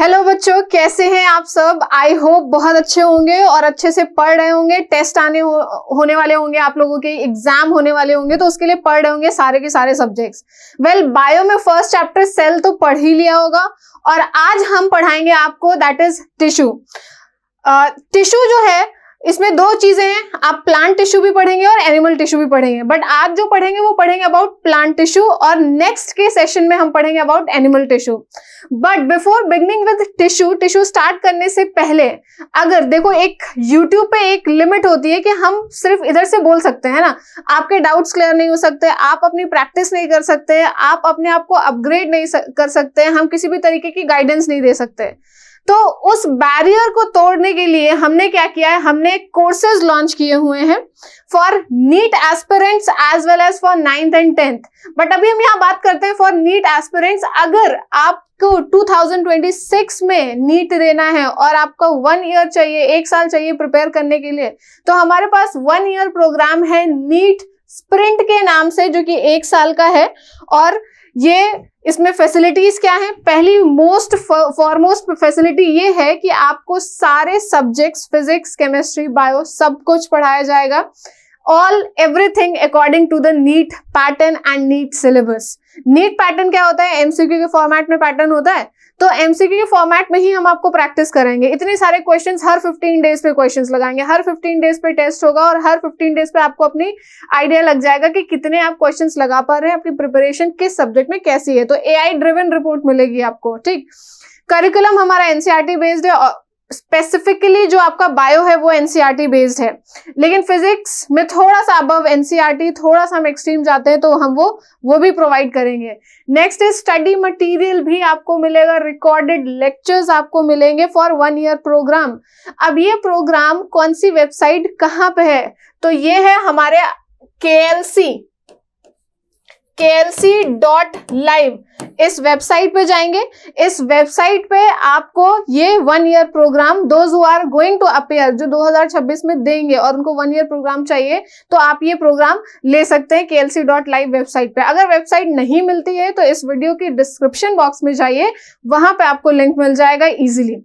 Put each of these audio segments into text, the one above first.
Hello बच्चों, कैसे हैं आप सब। आई होप बहुत अच्छे होंगे और अच्छे से पढ़ रहे होंगे। टेस्ट होने वाले होंगे, आप लोगों के एग्जाम होने वाले होंगे, तो उसके लिए पढ़ रहे होंगे सारे के सारे सब्जेक्ट्स। वेल, बायो में फर्स्ट चैप्टर सेल तो पढ़ ही लिया होगा और आज हम पढ़ाएंगे आपको, दैट इज टिश्यू। टिश्यू जो है, इसमें दो चीजें हैं, आप प्लांट टिश्यू भी पढ़ेंगे और एनिमल टिश्यू भी पढ़ेंगे, बट आज जो पढ़ेंगे वो पढ़ेंगे अबाउट प्लांट टिश्यू और नेक्स्ट के सेशन में हम पढ़ेंगे about animal tissue. But before beginning with tissue start करने से पहले, अगर देखो, एक यूट्यूब पे एक लिमिट होती है कि हम सिर्फ इधर से बोल सकते हैं ना, आपके डाउट्स क्लियर नहीं हो सकते, आप अपनी प्रैक्टिस नहीं कर सकते, आप अपने आप को अपग्रेड नहीं कर सकते, हम किसी भी तरीके की गाइडेंस नहीं दे सकते। तो उस बैरियर को तोड़ने के लिए हमने क्या किया है, हमने कोर्सेज लॉन्च किए हुए हैं for NEET aspirants as well as for 9th and 10th। But अभी हम यहाँ बात करते हैं फॉर नीट एस्पिरेंट्स। अगर आपको 2026 में नीट देना है और आपका 1 ईयर चाहिए, 1 साल चाहिए प्रिपेयर करने के लिए, तो हमारे पास 1 ईयर प्रोग्राम है नीट स्प्रिंट के नाम से, जो कि 1 साल का है। और ये इसमें फैसिलिटीज क्या है, पहली मोस्ट फॉरमोस्ट फैसिलिटी ये है कि आपको सारे सब्जेक्ट्स, फिजिक्स, केमिस्ट्री, बायो, सब कुछ पढ़ाया जाएगा। All everything according to the NEET pattern and NEET syllabus. NEET pattern क्या होता है, एमसीक्यू के फॉर्मेट में पैटर्न होता है, तो एमसीक्यू के फॉर्मेट में ही हम आपको प्रैक्टिस करेंगे। इतने सारे क्वेश्चंस, हर 15 डेज पे क्वेश्चंस लगाएंगे, हर 15 डेज पे टेस्ट होगा और हर 15 डेज पे आपको अपनी आइडिया लग जाएगा कि कितने आप क्वेश्चंस लगा पा रहे हैं, आपकी प्रिपरेशन किस सब्जेक्ट में कैसी है। तो एआई ड्रिवन रिपोर्ट मिलेगी आपको, ठीक। करिकुलम हमारा एनसीईआरटी बेस्ड है, स्पेसिफिकली जो आपका बायो है वो एनसीईआरटी बेस्ड है, लेकिन फिजिक्स में थोड़ा सा अबव एनसीईआरटी, थोड़ा सा हम एक्सट्रीम जाते हैं तो हम वो भी प्रोवाइड करेंगे। नेक्स्ट इज स्टडी मटेरियल भी आपको मिलेगा, रिकॉर्डेड लेक्चर्स आपको मिलेंगे फॉर 1 ईयर प्रोग्राम। अब ये प्रोग्राम कौन सी वेबसाइट कहाँ पे है, तो ये है हमारे klc.live। इस वेबसाइट पे जाएंगे, इस वेबसाइट पे आपको ये 1 year program, those who are going to appear, जो 2026 में देंगे और उनको 1 ईयर प्रोग्राम चाहिए, तो आप ये प्रोग्राम ले सकते हैं klc.live वेबसाइट पे। अगर वेबसाइट नहीं मिलती है तो इस वीडियो की डिस्क्रिप्शन बॉक्स में जाइए, वहां पे आपको लिंक मिल जाएगा इजीली।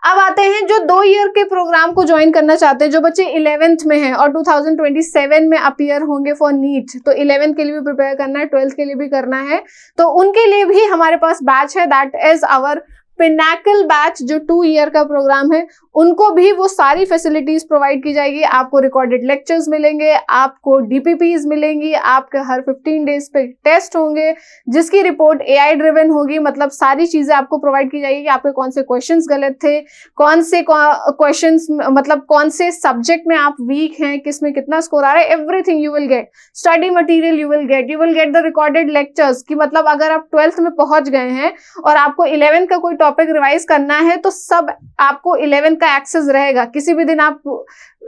अब आते हैं जो 2 ईयर के प्रोग्राम को ज्वाइन करना चाहते हैं, जो बच्चे 11th में हैं और 2027 में अपीयर होंगे फॉर नीट, तो 11th के लिए भी प्रिपेयर करना है, 12th के लिए भी करना है, तो उनके लिए भी हमारे पास बैच है, that is our pinnacle batch, जो 2 ईयर का प्रोग्राम है। उनको भी वो सारी फैसिलिटीज प्रोवाइड की जाएगी, आपको रिकॉर्डेड लेक्चर्स मिलेंगे, आपको डीपीपीज मिलेंगी, आपके हर 15 डेज पे टेस्ट होंगे जिसकी रिपोर्ट एआई ड्रिवन होगी। मतलब सारी चीजें आपको प्रोवाइड की जाएगी कि आपके कौन से क्वेश्चंस गलत थे, कौन से क्वेश्चंस, मतलब कौन से सब्जेक्ट में आप वीक हैं, किस में कितना स्कोर आ रहा है, everything you will get. Study material you will get the recorded lectures, की मतलब अगर आप 12th में पहुंच गए हैं और आपको 11th का कोई टॉपिक रिवाइज करना है, तो सब आपको 11th का एक्सेस रहेगा। किसी भी दिन आप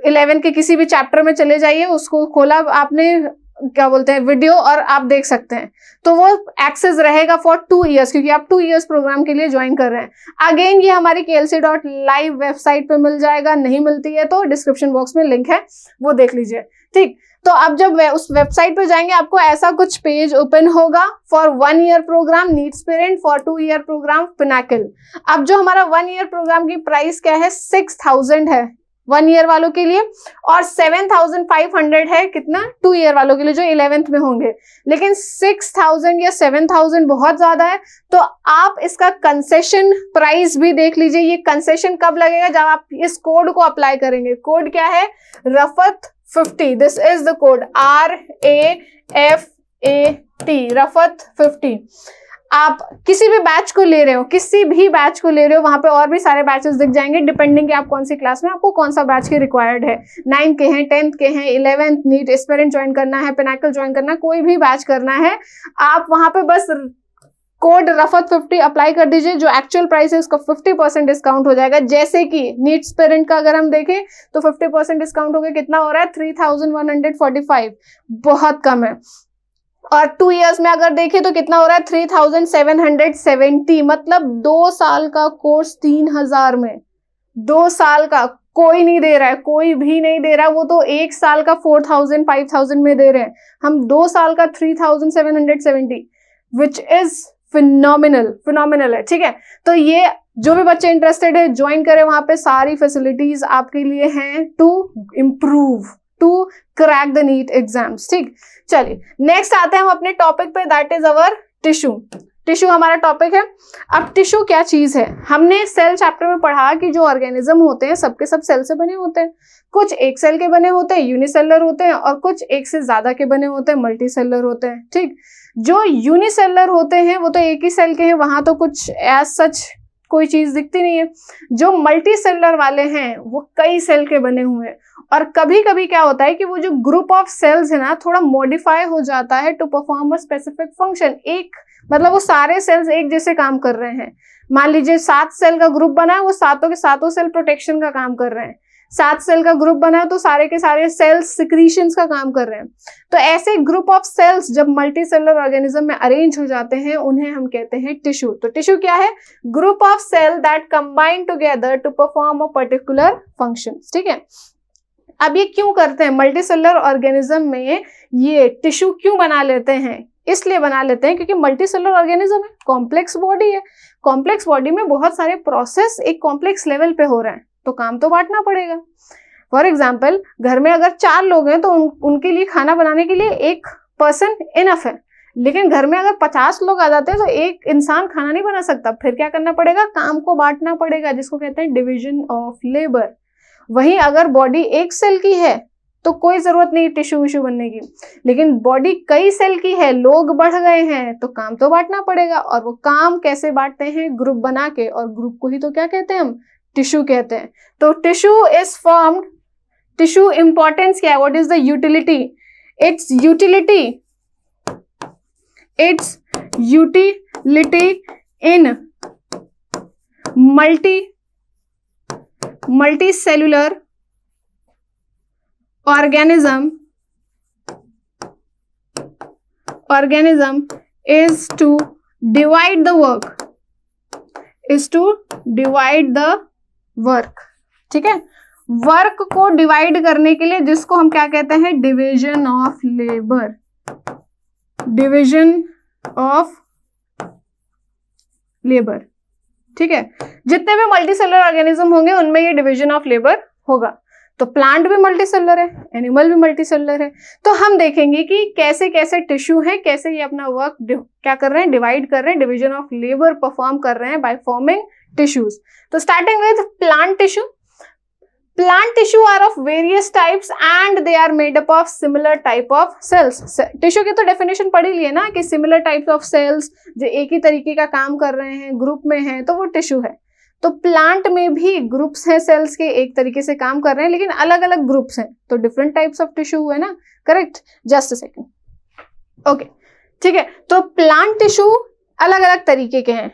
11th के किसी भी चैप्टर में चले जाइए, उसको खोला आपने, क्या बोलते हैं, वीडियो, और आप देख सकते हैं, तो वो एक्सेस रहेगा फॉर 2 ईयर्स, क्योंकि आप 2 ईयर्स प्रोग्राम के लिए ज्वाइन कर रहे हैं। अगेन ये हमारी klc.live वेबसाइट पे मिल जाएगा, नहीं मिलती है तो डिस्क्रिप्शन बॉक्स में लिंक है, वो देख लीजिए, ठीक। तो अब जब उस वेबसाइट पे जाएंगे, आपको ऐसा कुछ पेज ओपन होगा for 1 year program NEET spirit, for 2 year program pinnacle. अब जो हमारा 1 ईयर प्रोग्राम की प्राइस क्या है, 6000 है 1 ईयर वालों के लिए, और 7500 है कितना, 2 ईयर वालों के लिए जो 11th में होंगे। लेकिन 6000 या 7000 बहुत ज्यादा है, तो आप इसका कंसेशन प्राइस भी देख लीजिए। ये कंसेशन कब लगेगा, जब आप इस कोड को अप्लाई करेंगे। कोड क्या है, Rafat 50, this is the code RAFAT, Rafat 50। आप किसी भी बैच को ले रहे हो, वहां पे और भी सारे बैचेस दिख जाएंगे, डिपेंडिंग कि आप कौन सी क्लास में, आपको कौन सा बैच की रिक्वायर्ड है। 9 के हैं, 10th के हैं, 11th नीट एस्पिरेंट ज्वाइन करना है, पिनाकल ज्वाइन करना है, कोई भी बैच करना है, आप वहां पे बस कोड रफत 50 अप्लाई कर दीजिए। जो एक्चुअल प्राइस है उसका 50% डिस्काउंट हो जाएगा। जैसे कि नीट स्पिरिट का अगर हम देखें तो 50% डिस्काउंट हो गया, कितना हो रहा है, 3145, बहुत कम है। और 2 ईयर्स में अगर देखें तो कितना हो रहा है, 3770, मतलब 2 साल का कोर्स 3000 में, 2 साल का कोई नहीं दे रहा है, कोई भी नहीं दे रहा है। वो तो 1 साल का 4000 5000 में दे रहे हैं, हम 2 साल का 3770, विच इज फिनोमिनल है, ठीक है। तो ये जो भी बच्चे इंटरेस्टेड है ज्वाइन करें, वहां पे सारी फैसिलिटीज आपके लिए हैं to improve, to crack the NEET exams, ठीक। चलिए नेक्स्ट आते हैं हम अपने टॉपिक पे, that is our tissue. Tissue हमारा टॉपिक है। अब टिश्यू क्या चीज है, हमने सेल चैप्टर में पढ़ा कि जो ऑर्गेनिज्म होते हैं सबके सब सेल से बने होते हैं। कुछ एक सेल के बने होते हैं, यूनिसेलुलर होते हैं, और कुछ एक से ज्यादा के बने होते हैं, मल्टीसेलुलर होते हैं, ठीक। जो यूनिसेलुलर होते हैं वो तो एक ही सेल के हैं, वहां तो कुछ एज सच कोई चीज दिखती नहीं है। जो मल्टीसेलुलर वाले हैं वो कई सेल के बने हुए हैं, और कभी कभी क्या होता है कि वो जो ग्रुप ऑफ सेल्स है ना थोड़ा मॉडिफाई हो जाता है to perform a specific function. एक मतलब वो सारे सेल्स एक जैसे काम कर रहे हैं। मान लीजिए 7 सेल का ग्रुप बना है, वो सातों के सातों सेल प्रोटेक्शन का काम कर रहे हैं। 7 सेल का ग्रुप बना है तो सारे के सारे सेल्स सिक्रीशंस का काम कर रहे हैं। तो ऐसे ग्रुप ऑफ सेल्स जब मल्टी सेलुलर ऑर्गेनिज्म में अरेंज हो जाते हैं उन्हें हम कहते हैं टिश्यू। तो टिश्यू क्या है, group of cell that combine together to perform a particular function, ठीक है। अब ये क्यों करते हैं, मल्टी सेलुलर ऑर्गेनिज्म में ये टिश्यू क्यों बना लेते हैं, इसलिए बना लेते हैं क्योंकि मल्टी सेलुलर ऑर्गेनिज्म है, कॉम्प्लेक्स बॉडी है। कॉम्प्लेक्स बॉडी में बहुत सारे प्रोसेस एक कॉम्प्लेक्स लेवल पे हो रहे हैं, तो काम तो बांटना पड़ेगा। फॉर एग्जाम्पल घर में अगर 4 लोग हैं तो उनके लिए खाना बनाने के लिए एक पर्सन इनफ है, लेकिन घर में अगर 50 लोग आ जाते हैं तो एक इंसान खाना नहीं बना सकता। फिर क्या करना पड़ेगा, काम को बांटना पड़ेगा, जिसको कहते हैं डिविजन ऑफ लेबर। वहीं अगर बॉडी एक सेल की है तो कोई जरूरत नहीं टिश्यू विश्यू बनने की, लेकिन बॉडी कई सेल की है, लोग बढ़ गए हैं, तो काम तो बांटना पड़ेगा। और वो काम कैसे बांटते हैं, ग्रुप बना के, और ग्रुप को ही तो क्या कहते हैं हम, टिश्यू कहते हैं। तो tissue is formed, tissue importance क्या है, what is the utility, it's utility in multicellular organism is to divide the work, ठीक है। वर्क को डिवाइड करने के लिए, जिसको हम क्या कहते हैं, डिवीजन ऑफ लेबर, ठीक है। जितने भी मल्टीसेलुलर ऑर्गेनिज्म होंगे उनमें ये डिवीजन ऑफ लेबर होगा। तो प्लांट भी मल्टीसेलुलर है, एनिमल भी मल्टीसेलुलर है। तो हम देखेंगे कि कैसे कैसे टिश्यू है, कैसे ये अपना वर्क क्या कर रहे हैं, डिवाइड कर रहे हैं, डिवीजन ऑफ लेबर परफॉर्म कर रहे हैं बाय फॉर्मिंग टिश्यूज। तो starting with plant tissue. Plant tissue are of various types and they are made up of similar type of cells. Tissue की तो डेफिनेशन पढ़ ही लिए ना कि similar types of cells जो एक ही तरीके का काम कर रहे हैं, ग्रुप में हैं, तो वो टिश्यू है। तो प्लांट में भी ग्रुप्स हैं सेल्स के, एक तरीके से काम कर रहे हैं, लेकिन अलग अलग ग्रुप्स हैं, तो डिफरेंट टाइप्स ऑफ टिश्यू हुए ना, correct. Just a second, okay, ठीक है। तो प्लांट टिश्यू अलग अलग तरीके के हैं।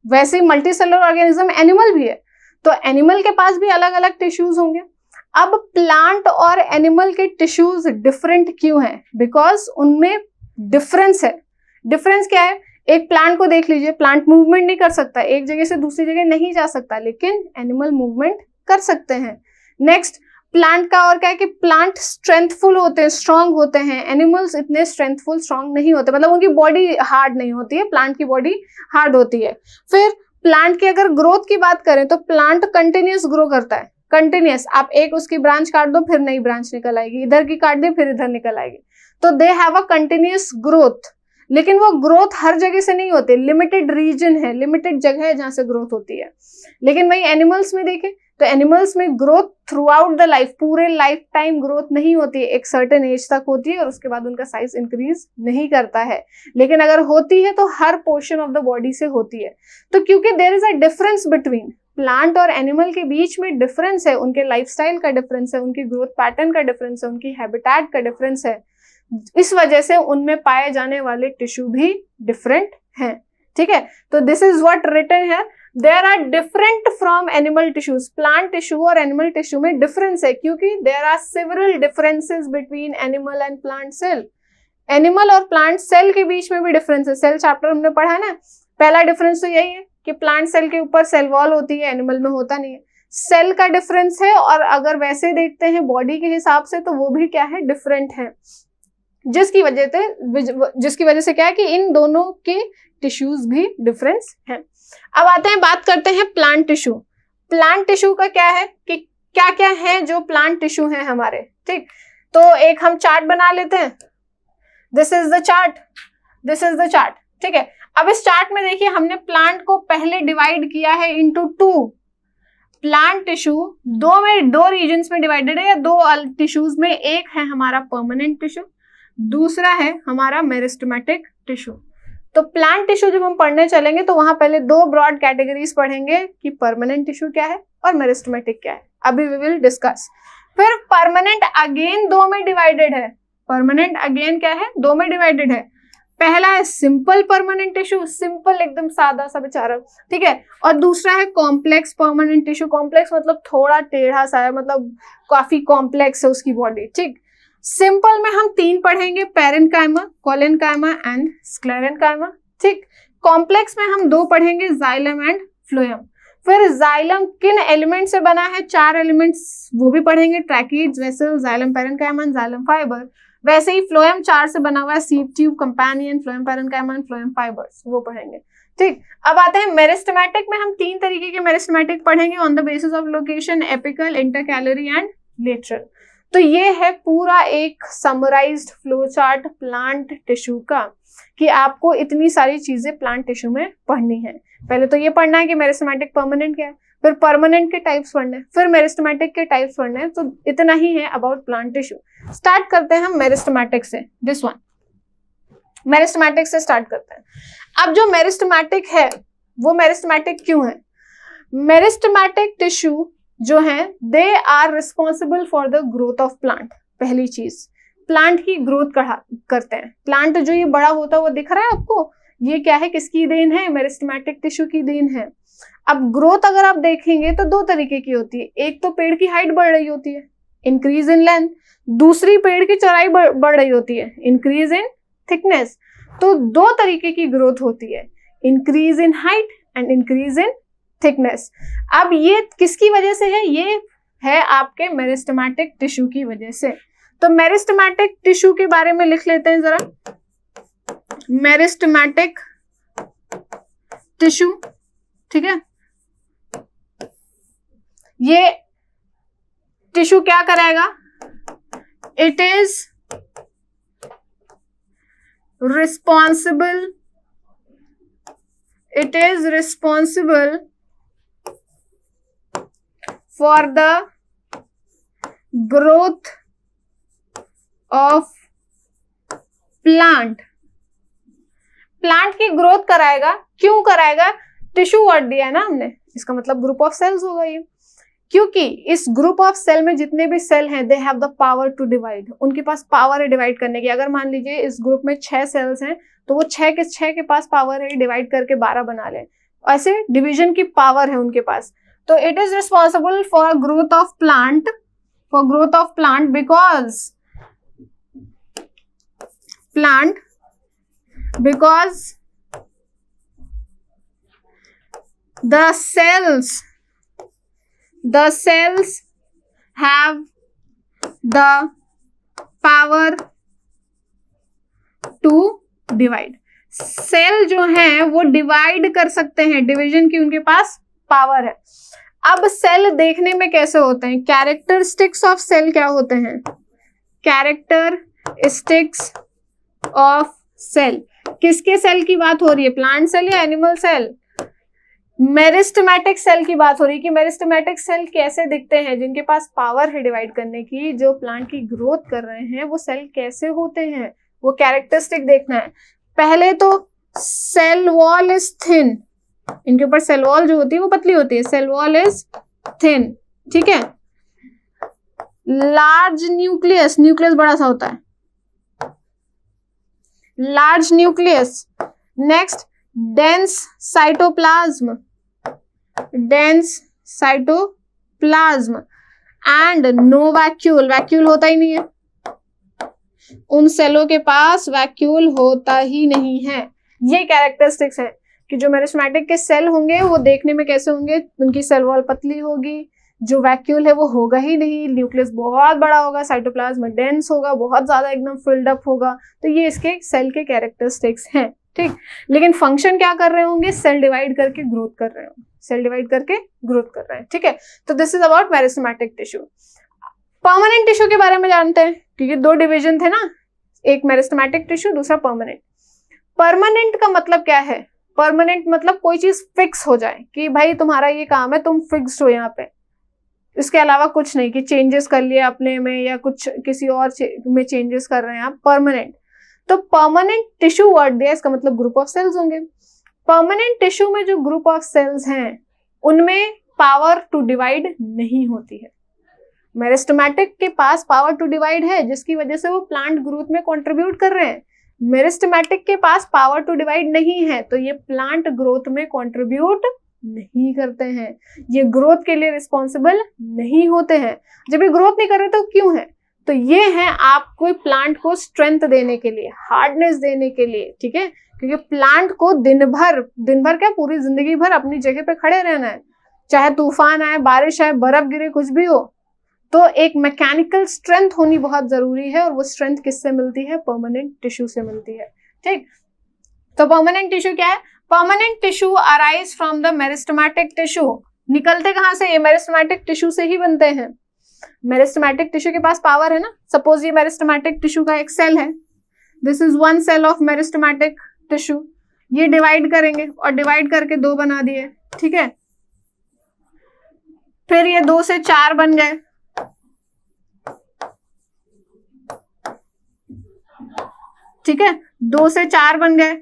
वैसे ही मल्टी सेलुलर ऑर्गेनिज्म एनिमल भी है, तो एनिमल के पास भी अलग अलग टिश्यूज होंगे। अब प्लांट और एनिमल के टिश्यूज डिफरेंट क्यों हैं, बिकॉज उनमें डिफरेंस है। डिफरेंस क्या है, एक प्लांट को देख लीजिए, प्लांट मूवमेंट नहीं कर सकता, एक जगह से दूसरी जगह नहीं जा सकता, लेकिन एनिमल मूवमेंट कर सकते हैं। नेक्स्ट, प्लांट का और क्या है कि प्लांट स्ट्रेंथफुल होते हैं, स्ट्रांग होते हैं, एनिमल्स इतने स्ट्रेंथफुल स्ट्रांग नहीं होते, मतलब उनकी बॉडी हार्ड नहीं होती है, प्लांट की बॉडी हार्ड होती है। फिर प्लांट की अगर ग्रोथ की बात करें तो प्लांट कंटिन्यूस ग्रो करता है, कंटिन्यूस। आप एक उसकी ब्रांच काट दो फिर नई ब्रांच निकल आएगी, इधर की काट दी फिर इधर निकल आएगी, तो they have a continuous growth. लेकिन वो ग्रोथ हर जगह से नहीं होती, लिमिटेड रीजन है, लिमिटेड जगह है जहां से ग्रोथ होती है। लेकिन वही एनिमल्स में देखें तो एनिमल्स में growth through out the life, पूरे लाइफ टाइम ग्रोथ नहीं होती है, एक सर्टेन एज तक होती है और उसके बाद उनका साइज इंक्रीज नहीं करता है। लेकिन अगर होती है तो हर पोर्शन ऑफ द बॉडी से होती है। तो क्योंकि there is a difference between plant और एनिमल के बीच में डिफरेंस है, उनके लाइफस्टाइल का डिफरेंस है, उनकी ग्रोथ पैटर्न का डिफरेंस है, उनकी हैबिटेट का डिफरेंस है, इस वजह से उनमें पाए जाने वाले टिश्यू भी डिफरेंट हैं, ठीक है। तो दिस इज व्हाट रिटन है, there are different from animal tissues. Plant tissue और एनिमल टिश्यू में डिफरेंस है, क्योंकि there are several differences between animal and plant cell. Animal और प्लांट सेल के बीच में भी डिफरेंस है, सेल चैप्टर हमने पढ़ा है ना। पहला डिफरेंस तो यही है कि प्लांट सेल के ऊपर सेल वॉल होती है, एनिमल में होता नहीं है। सेल का डिफरेंस है, और अगर वैसे देखते हैं बॉडी के हिसाब से तो वो भी क्या है, डिफरेंट है। जिसकी वजह से क्या है कि इन दोनों के टिश्यूज भी डिफरेंस है। अब आते हैं, बात करते हैं प्लांट टिश्यू। प्लांट टिश्यू का क्या है कि क्या क्या है जो प्लांट टिश्यू है हमारे, ठीक। तो एक हम चार्ट बना लेते हैं, this is the chart, this is the chart, ठीक है। अब इस चार्ट में देखिए हमने प्लांट को पहले डिवाइड किया है इनटू 2। प्लांट टिश्यू दो रीजन्स में डिवाइडेड है, या दो टिश्यूज में, एक है हमारा परमानेंट टिश्यू, दूसरा है हमारा मेरिस्टेमेटिक टिश्यू। तो प्लांट टिश्यू जब हम पढ़ने चलेंगे तो वहां पहले दो ब्रॉड कैटेगरीज पढ़ेंगे कि परमानेंट टिश्यू क्या है और मेरिस्टेमेटिक क्या है, अभी वी विल डिस्कस। फिर परमानेंट अगेन दो में डिवाइडेड है, परमानेंट अगेन क्या है, दो में डिवाइडेड है। पहला है सिंपल परमानेंट टिश्यू, सिंपल एकदम सादा सा बेचारा, ठीक है, और दूसरा है कॉम्प्लेक्स परमानेंट टिश्यू। कॉम्प्लेक्स मतलब थोड़ा टेढ़ा सा है, मतलब काफी कॉम्प्लेक्स है उसकी बॉडी, ठीक। सिंपल में हम 3 पढ़ेंगे, पैरेन्काइमा, कोलेनकाइमा एंड स्क्लेरेन्काइमा, ठीक। कॉम्प्लेक्स में हम 2 पढ़ेंगे, जाइलम एंड फ्लोएम। फिर जाइलम किन एलिमेंट से बना है, 4 एलिमेंट्स, वो भी पढ़ेंगे, tracheids, vessel, xylem parenchyma, xylem fibre. वैसे ही फ्लोएम 4 से बना हुआ है, सीव tube, companion, phloem parenchyma, phloem fibres, वो पढ़ेंगे, ठीक। अब आते हैं मेरिस्टेमेटिक में, हम 3 तरीके के मेरिस्टेमेटिक पढ़ेंगे, on the basis of location, apical, intercalary and lateral. तो ये है पूरा एक summarised flow chart plant tissue का, कि आपको इतनी सारी चीजें प्लांट टिश्यू में पढ़नी है। पहले तो ये पढ़ना है कि मेरिस्टेमेटिक परमानेंट क्या है, फिर परमानेंट के टाइप्स पढ़ने हैं, फिर मेरिस्टेमेटिक के टाइप्स पढ़ने हैं। तो इतना ही है अबाउट प्लांट टिश्यू। स्टार्ट करते हैं हम मेरिस्टेमेटिक से, दिस वन, मेरिस्टेमेटिक से स्टार्ट करते हैं। अब जो मेरिस्टेमेटिक है वो मेरिस्टेमेटिक क्यों है? मेरिस्टेमेटिक टिश्यू जो है they are responsible for the growth of plant. पहली चीज, प्लांट की ग्रोथ करते हैं। प्लांट जो ये बड़ा होता है वो दिख रहा है आपको, ये क्या है, किसकी देन है, मेरिस्टेमेटिक टिश्यू की देन है। अब ग्रोथ अगर आप देखेंगे तो 2 तरीके की होती है, एक तो पेड़ की हाइट बढ़ रही होती है, इंक्रीज इन लेंथ, दूसरी पेड़ की चौड़ाई बढ़ रही होती है, इंक्रीज इन थिकनेस। तो 2 तरीके की ग्रोथ होती है, increase in height and increase in thickness. अब ये किसकी वजह से है? ये है आपके मेरिस्टेमेटिक टिश्यू की वजह से। तो मेरिस्टेमेटिक टिश्यू के बारे में लिख लेते हैं जरा, मेरिस्टेमेटिक टिश्यू, ठीक है। ये टिश्यू क्या कराएगा? It is responsible for the growth of plant. Plant की ग्रोथ कराएगा। क्यों कराएगा? टिश्यू वर्ड दिया है ना हमने, इसका मतलब ग्रुप ऑफ सेल्स होगा ये, क्योंकि इस ग्रुप ऑफ सेल में जितने भी सेल हैं they have the power to divide. उनके पास पावर है डिवाइड करने की। अगर मान लीजिए इस ग्रुप में 6 सेल्स हैं तो वो 6 के 6 के पास पावर है डिवाइड करके 12 बना ले, ऐसे डिवीजन की पावर है उनके पास। तो it is responsible for growth of plant, because the cells have the power to divide। Cell जो हैं वो डिवाइड कर सकते हैं, डिवीजन की उनके पास पावर है। अब सेल देखने में कैसे होते हैं? कैरेक्टरिस्टिक्स ऑफ सेल क्या होते हैं? कैरेक्टरिस्टिक्स ऑफ सेल, किसके सेल की बात हो रही है? प्लांट सेल या एनिमल सेल? मेरिस्टेमेटिक सेल की बात हो रही है कि मेरिस्टेमेटिक सेल कैसे दिखते हैं, जिनके पास पावर है डिवाइड करने की, जो प्लांट की ग्रोथ कर रहे हैं, वो सेल कैसे होते हैं, वो कैरेक्टरिस्टिक देखना है। पहले तो सेल वॉल इज थिन, इनके ऊपर सेल वॉल जो होती है वो पतली होती है, सेल वॉल इज थिन, ठीक है। लार्ज न्यूक्लियस, न्यूक्लियस बड़ा सा होता है, large nucleus. Next dense cytoplasm, and no vacuole, vacuole होता ही नहीं है, उन सेलों के पास वैक्यूल होता ही नहीं है। ये कैरेक्टरिस्टिक्स है कि जो मेरिस्टेमेटिक के सेल होंगे वो देखने में कैसे होंगे, उनकी सेल वॉल पतली होगी, जो वैक्यूल है वो होगा ही नहीं, न्यूक्लियस बहुत बड़ा होगा, साइटोप्लाज्म डेंस होगा, बहुत ज्यादा एकदम फिल्ड अप होगा। तो ये इसके सेल के कैरेक्टरिस्टिक्स हैं, ठीक। लेकिन फंक्शन क्या कर रहे होंगे, सेल डिवाइड करके ग्रोथ कर रहे होंगे, सेल डिवाइड करके ग्रोथ कर रहे हैं, ठीक है। तो this is about meristematic tissue. Permanent tissue के बारे में जानते हैं, क्योंकि दो डिवीजन थे ना, एक मेरिस्टेमेटिक टिश्यू, दूसरा परमानेंट। परमानेंट का मतलब क्या है, परमानेंट मतलब कोई चीज फिक्स हो जाए कि भाई तुम्हारा ये काम है, तुम फिक्स हो यहाँ पे, इसके अलावा कुछ नहीं कि चेंजेस कर लिए अपने में या कुछ किसी और में चेंजेस कर रहे हैं आप, परमानेंट। तो परमानेंट टिश्यू वर्ड दिया, इसका मतलब ग्रुप ऑफ सेल्स होंगे। परमानेंट टिश्यू में जो ग्रुप ऑफ सेल्स हैं उनमें पावर टू डिवाइड नहीं होती है। मेरिस्टेमेटिक के पास पावर टू डिवाइड है, जिसकी वजह से वो प्लांट ग्रोथ में कंट्रीब्यूट कर रहे हैं। मेरिस्टेमेटिक के पास पावर टू डिवाइड नहीं है, तो ये प्लांट ग्रोथ में कंट्रीब्यूट नहीं करते हैं, ये ग्रोथ के लिए रिस्पॉन्सिबल नहीं होते हैं। जब ये ग्रोथ नहीं कर रहे तो क्यों है, तो ये है आपको प्लांट को स्ट्रेंथ देने के लिए, हार्डनेस देने के लिए, ठीक है। क्योंकि प्लांट को दिन भर क्या पूरी जिंदगी भर अपनी जगह पे खड़े रहना है, चाहे तूफान आए, बारिश आए, बर्फ गिरे, कुछ भी हो, तो एक मैकेनिकल स्ट्रेंथ होनी बहुत जरूरी है। और वो स्ट्रेंथ किससे मिलती है, परमानेंट टिश्यू से मिलती है, ठीक। तो परमानेंट टिश्यू क्या है, permanent tissue arise from the meristematic tissue. निकलते कहां से, ये मेरिस्टेमेटिक टिश्यू से ही बनते हैं। मेरिस्टेमेटिक टिश्यू के पास पावर है ना, सपोज ये मेरिस्टेमेटिक टिश्यू का एक सेल है, this is one cell of meristematic tissue, ये डिवाइड करेंगे और डिवाइड करके 2 बना दिए, ठीक है। फिर ये 2 से 4 बन गए, ठीक है, 2 से 4 बन गए।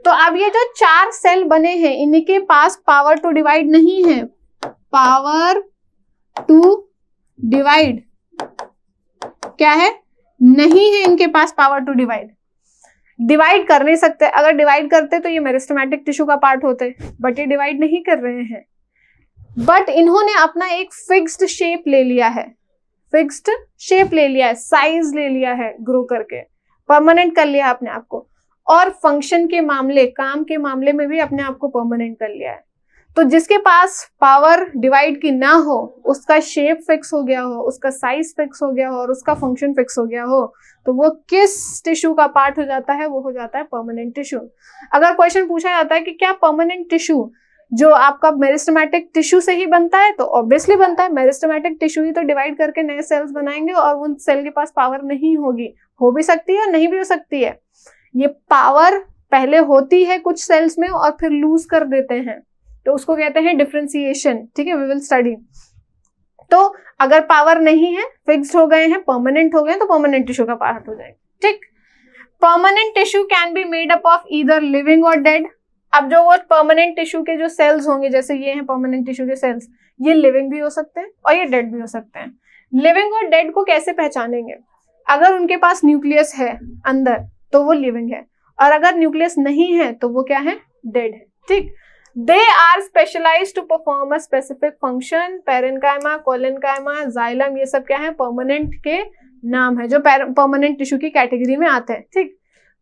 तो अब ये जो 4 सेल बने हैं इनके पास पावर टू डिवाइड नहीं है, पावर टू डिवाइड क्या है, नहीं है इनके पास पावर टू डिवाइड, डिवाइड कर नहीं सकते। अगर डिवाइड करते तो ये मेरिस्टेमेटिक टिश्यू का पार्ट होते, बट ये डिवाइड नहीं कर रहे हैं। बट इन्होंने अपना एक फिक्स्ड शेप ले लिया है, फिक्स्ड शेप ले लिया है, साइज ले लिया है, ग्रो करके परमानेंट कर लिया अपने आप को, और फंक्शन के मामले, काम के मामले में भी अपने आप को परमानेंट कर लिया है। तो जिसके पास पावर डिवाइड की ना हो, उसका शेप फिक्स हो गया हो, उसका साइज फिक्स हो गया हो और उसका फंक्शन फिक्स हो गया हो, तो वो किस टिश्यू का पार्ट हो जाता है, वो हो जाता है परमानेंट टिश्यू। अगर क्वेश्चन पूछा जाता है कि क्या परमानेंट टिश्यू जो आपका मेरिस्टेमेटिक टिश्यू से ही बनता है, तो ऑब्वियसली बनता है, मेरिस्टेमेटिक टिश्यू ही तो डिवाइड करके नए सेल्स बनाएंगे और उन सेल के पास पावर नहीं होगी, हो भी सकती है और नहीं भी हो सकती है। ये पावर पहले होती है कुछ सेल्स में और फिर लूज कर देते हैं, तो उसको कहते हैं डिफरेंशिएशन, ठीक है, वी विल स्टडी। तो अगर पावर नहीं है, फिक्स्ड हो गए हैं, परमानेंट हो गए, तो परमानेंट टिश्यू का पार्ट हो जाएगा, ठीक। Permanent tissue can be made up of either living और डेड। अब जो वो परमानेंट टिश्यू के जो सेल्स होंगे, जैसे ये हैं परमानेंट टिश्यू के सेल्स, ये लिविंग भी हो सकते हैं और ये डेड भी हो सकते हैं। लिविंग और डेड को कैसे पहचानेंगे, अगर उनके पास न्यूक्लियस है अंदर तो वो लिविंग है, और अगर न्यूक्लियस नहीं है तो वो क्या है, डेड है, ठीक। They are specialised to perform a specific function, parenchyma, collenchyma, xylem, ये सब क्या है, परमानेंट के नाम है जो परमानेंट टिश्यू की कैटेगरी में आते हैं, ठीक।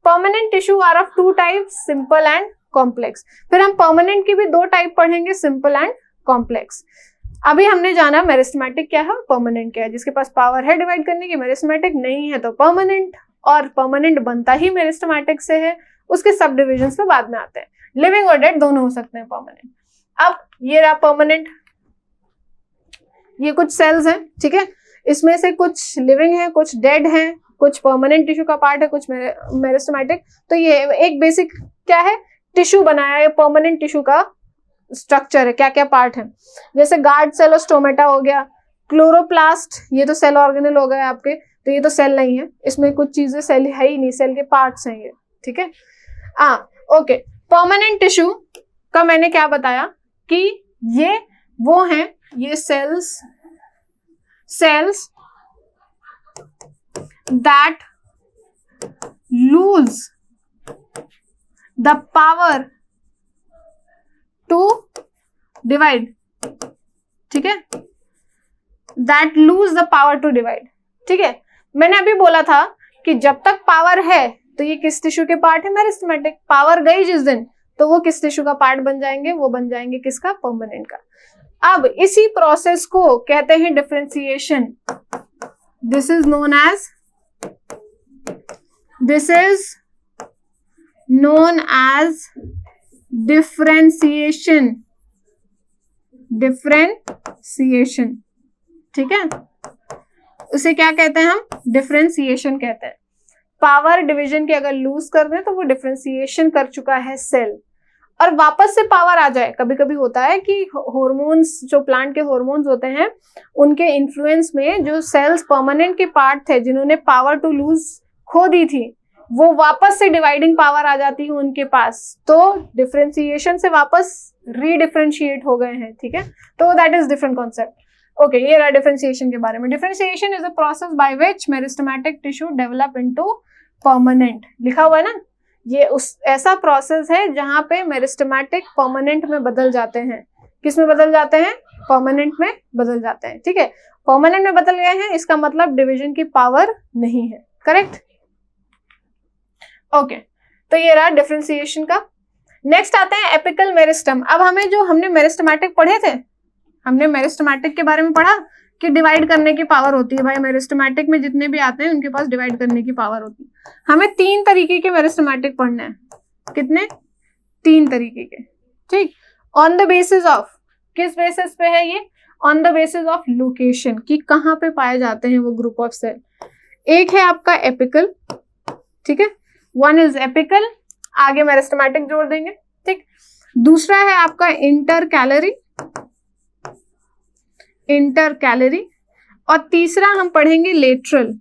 Permanent tissue are of 2 types, simple and complex. फिर हम परमानेंट की भी 2 टाइप पढ़ेंगे, सिंपल एंड कॉम्प्लेक्स। अभी हमने जाना मेरिस्टेमेटिक क्या है, परमानेंट क्या है। जिसके पास पावर है डिवाइड करने की, मेरिस्टेमेटिक, नहीं है तो परमानेंट, और परमानेंट बनता ही मेरिस्टेमेटिक से है। उसके सब डिविजन्स पे बाद में आते हैं, लिविंग और डेड दोनों हो सकते हैं परमानेंट। अब ये रहा परमानेंट, ये कुछ सेल्स हैं, ठीक है, इसमें से कुछ लिविंग है, कुछ डेड है, कुछ परमानेंट टिश्यू का पार्ट है, कुछ मेरिस्टेमेटिक। तो ये एक बेसिक क्या है, टिश्यू बनाया है, परमानेंट टिश्यू का स्ट्रक्चर है, क्या क्या पार्ट है। जैसे गार्ड सेल और स्टोमेटा हो गया, क्लोरोप्लास्ट, ये तो सेल ऑर्गेनल हो गए आपके, तो ये तो सेल नहीं है, इसमें कुछ चीजें सेल है ही नहीं, सेल के पार्ट्स हैं ये, ठीक है। ओके, परमानेंट टिश्यू का मैंने क्या बताया कि ये वो हैं, ये cells that lose the power to divide, ठीक है, that lose the power to divide, ठीक है। मैंने अभी बोला था कि जब तक पावर है तो ये किस टिश्यू के पार्ट है, मेरिस्टेमेटिक। पावर गई जिस दिन तो वो किस टिश्यू का पार्ट बन जाएंगे, वो बन जाएंगे किसका, परमानेंट का। अब इसी प्रोसेस को कहते हैं differentiation. This is known as differentiation. ठीक है, उसे क्या कहते हैं हम? डिफरेंशिएशन कहते हैं. पावर डिवीजन की अगर लूज कर दें तो वो डिफरेंशिएशन कर चुका है सेल, और वापस से पावर आ जाए. कभी कभी होता है कि हार्मोन्स, जो प्लांट के हार्मोन्स होते हैं, उनके इन्फ्लुएंस में जो सेल्स परमानेंट के पार्ट थे जिन्होंने पावर टू लूज खो दी थी, वो वापस से डिवाइडिंग पावर आ जाती है उनके पास, तो डिफरेंशिएशन से वापस रीडिफरेंशिएट हो गए हैं. ठीक है, तो that is different concept. Okay, ये रहा डिफरेंशिएशन के बारे में. Differentiation is a process by which meristematic tissue develop into permanent. लिखा हुआ है ना, ये उस ऐसा प्रोसेस है जहां पे मेरिस्टेमेटिक परमानेंट में बदल जाते हैं. किस में बदल जाते हैं? परमानेंट में बदल जाते हैं. ठीक है, परमानेंट में बदल गए हैं, इसका मतलब डिवीजन की पावर नहीं है. करेक्ट. ओके, तो ये रहा डिफरेंशिएशन का. नेक्स्ट आते हैं एपिकल मेरिस्टम. अब हमने मेरिस्टेमेटिक पढ़े थे, हमने मेरिस्टेमेटिक के बारे में पढ़ा कि डिवाइड करने की पावर होती है. भाई मेरिस्टेमेटिक में जितने भी आते हैं उनके पास डिवाइड करने की पावर होती है. हमें 3 तरीके के मेरिस्टेमेटिक पढ़ने हैं. कितने? 3 तरीके के. ठीक, ऑन द बेसिस ऑफ, किस बेसिस पे है ये? On the basis of location, कि कहाँ पे पाए जाते हैं वो ग्रुप ऑफ सेल. एक है आपका एपिकल. ठीक है, वन इज एपिकल, आगे मेरिस्टेमेटिक जोड़ देंगे. ठीक, दूसरा है आपका इंटरकैलरी, और तीसरा हम पढ़ेंगे लेटरल,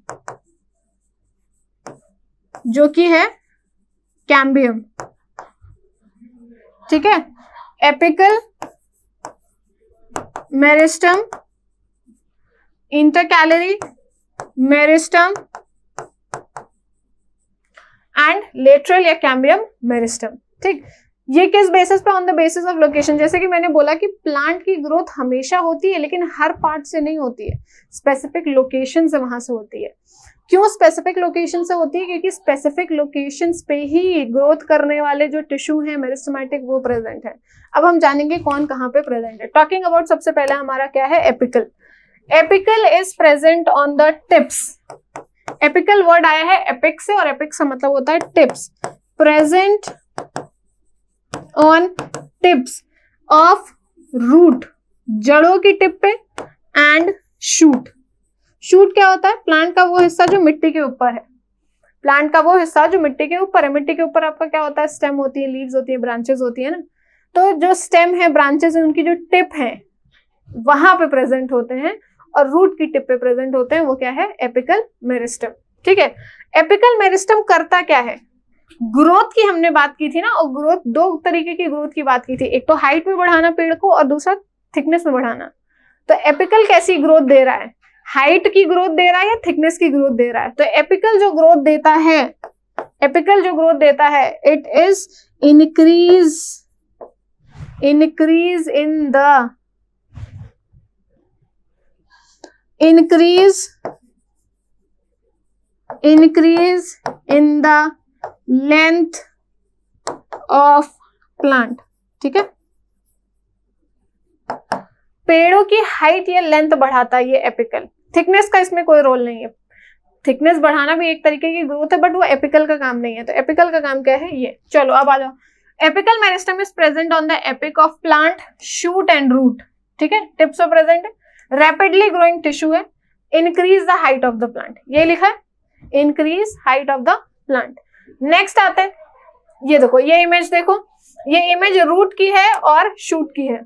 जो कि है कैम्बियम. ठीक है, apical, meristem, intercalary, meristem and lateral या कैम्बियम मेरिस्टम. ठीक, ये किस बेसिस पे? On the basis of location. जैसे कि मैंने बोला कि प्लांट की ग्रोथ हमेशा होती है, लेकिन हर पार्ट से नहीं होती है, स्पेसिफिक लोकेशन से वहां से होती है. क्यों स्पेसिफिक लोकेशन से होती है? क्योंकि स्पेसिफिक लोकेशंस पे ही ग्रोथ करने वाले जो टिश्यू है मेरिस्टेमेटिक, वो प्रेजेंट है. अब हम जानेंगे कौन कहाँ पे प्रेजेंट है. टॉकिंग अबाउट, सबसे पहले हमारा क्या है? Apical. Apical is present on the tips. Apical word आया है एपिक से, और एपिक का मतलब होता है tips. Present on tips of root, जड़ों की टिप पे, एंड शूट. शूट क्या होता है? प्लांट का वो हिस्सा जो मिट्टी के ऊपर है. प्लांट का वो हिस्सा जो मिट्टी के ऊपर है. मिट्टी के ऊपर आपका क्या होता है? स्टेम होती है, लीव्स होती है, ब्रांचेस होती है ना. तो जो स्टेम है, ब्रांचेस है, उनकी जो टिप है वहां पे प्रेजेंट होते हैं, और रूट की टिप पे प्रेजेंट होते हैं. वो क्या है? Apical meristem. ठीक है, एपिकल मेरिस्टम करता क्या है? ग्रोथ की हमने बात की थी ना, और ग्रोथ, 2 तरीके की ग्रोथ की बात की थी. एक तो हाइट में बढ़ाना पेड़ को, और दूसरा थिकनेस में बढ़ाना. तो एपिकल कैसी ग्रोथ दे रहा है? हाइट की ग्रोथ दे रहा है या थिकनेस की ग्रोथ दे रहा है? तो एपिकल जो ग्रोथ देता है, it is increase in the length of plant. ठीक है, पेड़ों की हाइट या लेंथ बढ़ाता है ये एपिकल. थिकनेस का इसमें कोई रोल नहीं है. थिकनेस बढ़ाना भी एक तरीके की ग्रोथ है, बट वो एपिकल का काम नहीं है. तो एपिकल का काम क्या है? ये. चलो अब आ जाओ. Apical meristem is present on the apex of plant, shoot and root. ठीक है, टिप्स पे प्रेजेंट है. रैपिडली ग्रोइंग टिश्यू है. Increase the height of the plant, ये लिखा है, increase height of the plant. Next आते हैं, ये देखो, ये इमेज देखो, ये इमेज रूट की है और शूट की है.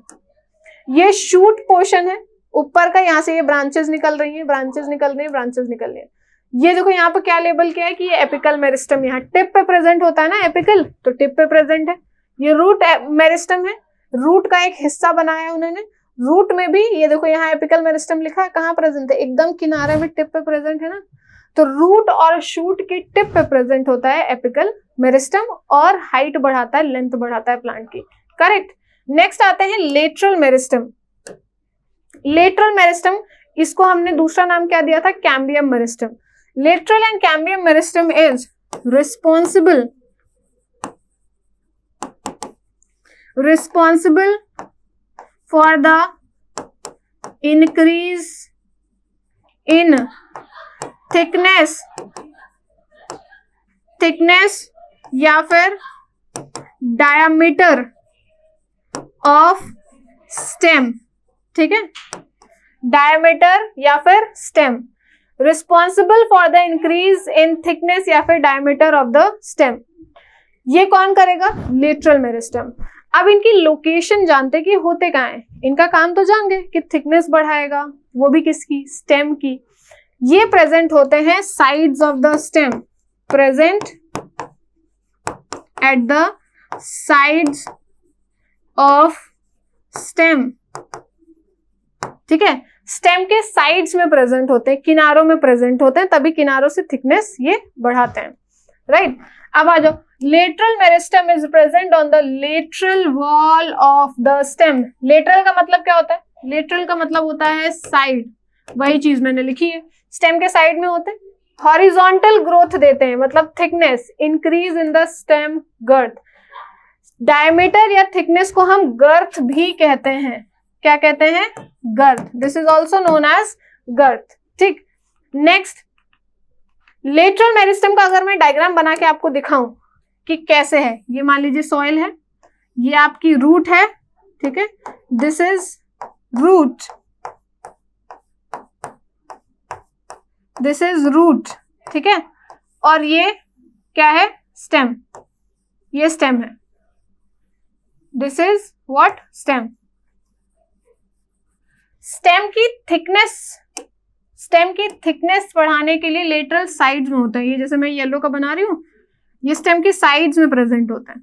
ये शूट पोर्शन है ऊपर का, यहाँ से ये ब्रांचेस निकल रही हैं, ब्रांचेस निकल रही है. ये देखो यहाँ पे क्या लेबल किया है कि ये एपिकल मेरिस्टम, यहाँ टिप पे प्रेजेंट होता है ना एपिकल, तो टिप पे प्रेजेंट है. ये रूट मेरिस्टम है, रूट का एक हिस्सा बनाया है उन्होंने. रूट में भी ये देखो यहाँ एपिकल मेरिस्टम लिखा है, कहाँ प्रेजेंट है? एकदम किनारे में टिप पे प्रेजेंट है ना. तो रूट और शूट की टिप पे प्रेजेंट होता है एपिकल मेरिस्टम, और हाइट बढ़ाता है, लेंथ बढ़ाता है प्लांट की. करेक्ट. नेक्स्ट आते हैं लेटरल मेरिस्टम. लेटरल मेरिस्टम, इसको हमने दूसरा नाम क्या दिया था? Cambium meristem. Lateral and cambium meristem is responsible for the increase in thickness या फिर डायामीटर ऑफ स्टेम, ठीक है, डायमीटर या फिर stem, responsible for the increase in thickness या फिर डायमीटर ऑफ द स्टेम। ये कौन करेगा? Lateral meristem. अब इनकी लोकेशन जानते कि होते कहाँ है, इनका काम तो जान गए कि थिकनेस बढ़ाएगा, वो भी किसकी? स्टेम की। ये प्रेजेंट होते हैं sides of the stem, present at the sides of stem, ठीक है, स्टेम के साइड्स में प्रेजेंट होते हैं, किनारों में प्रेजेंट होते हैं, तभी किनारों से थिकनेस ये बढ़ाते हैं, राइट। अब आ जाओ, lateral meristem is present on the lateral wall of the stem. Lateral का मतलब क्या होता है? लेटरल का मतलब होता है साइड, वही चीज मैंने लिखी है, स्टेम के साइड में होते हैं। हॉरिजॉन्टल ग्रोथ देते हैं, मतलब thickness, increase in the stem girth. Diameter या थिकनेस को हम गर्थ भी कहते हैं, क्या कहते हैं? Girth. This is also known as girth, ठीक। नेक्स्ट, लेटरल मेरिस्टम का अगर मैं डायग्राम बना के आपको दिखाऊं कि कैसे है, ये मान लीजिए सॉइल है, ये आपकी रूट है, ठीक है, this is root, this is root, ठीक है, और ये क्या है? स्टेम, ये स्टेम है, this is what? Stem. Stem की थिकनेस बढ़ाने के लिए लेटरल साइड्स में होता है, ये जैसे मैं येलो का बना रही हूं, ये स्टेम की साइड्स में प्रेजेंट होता है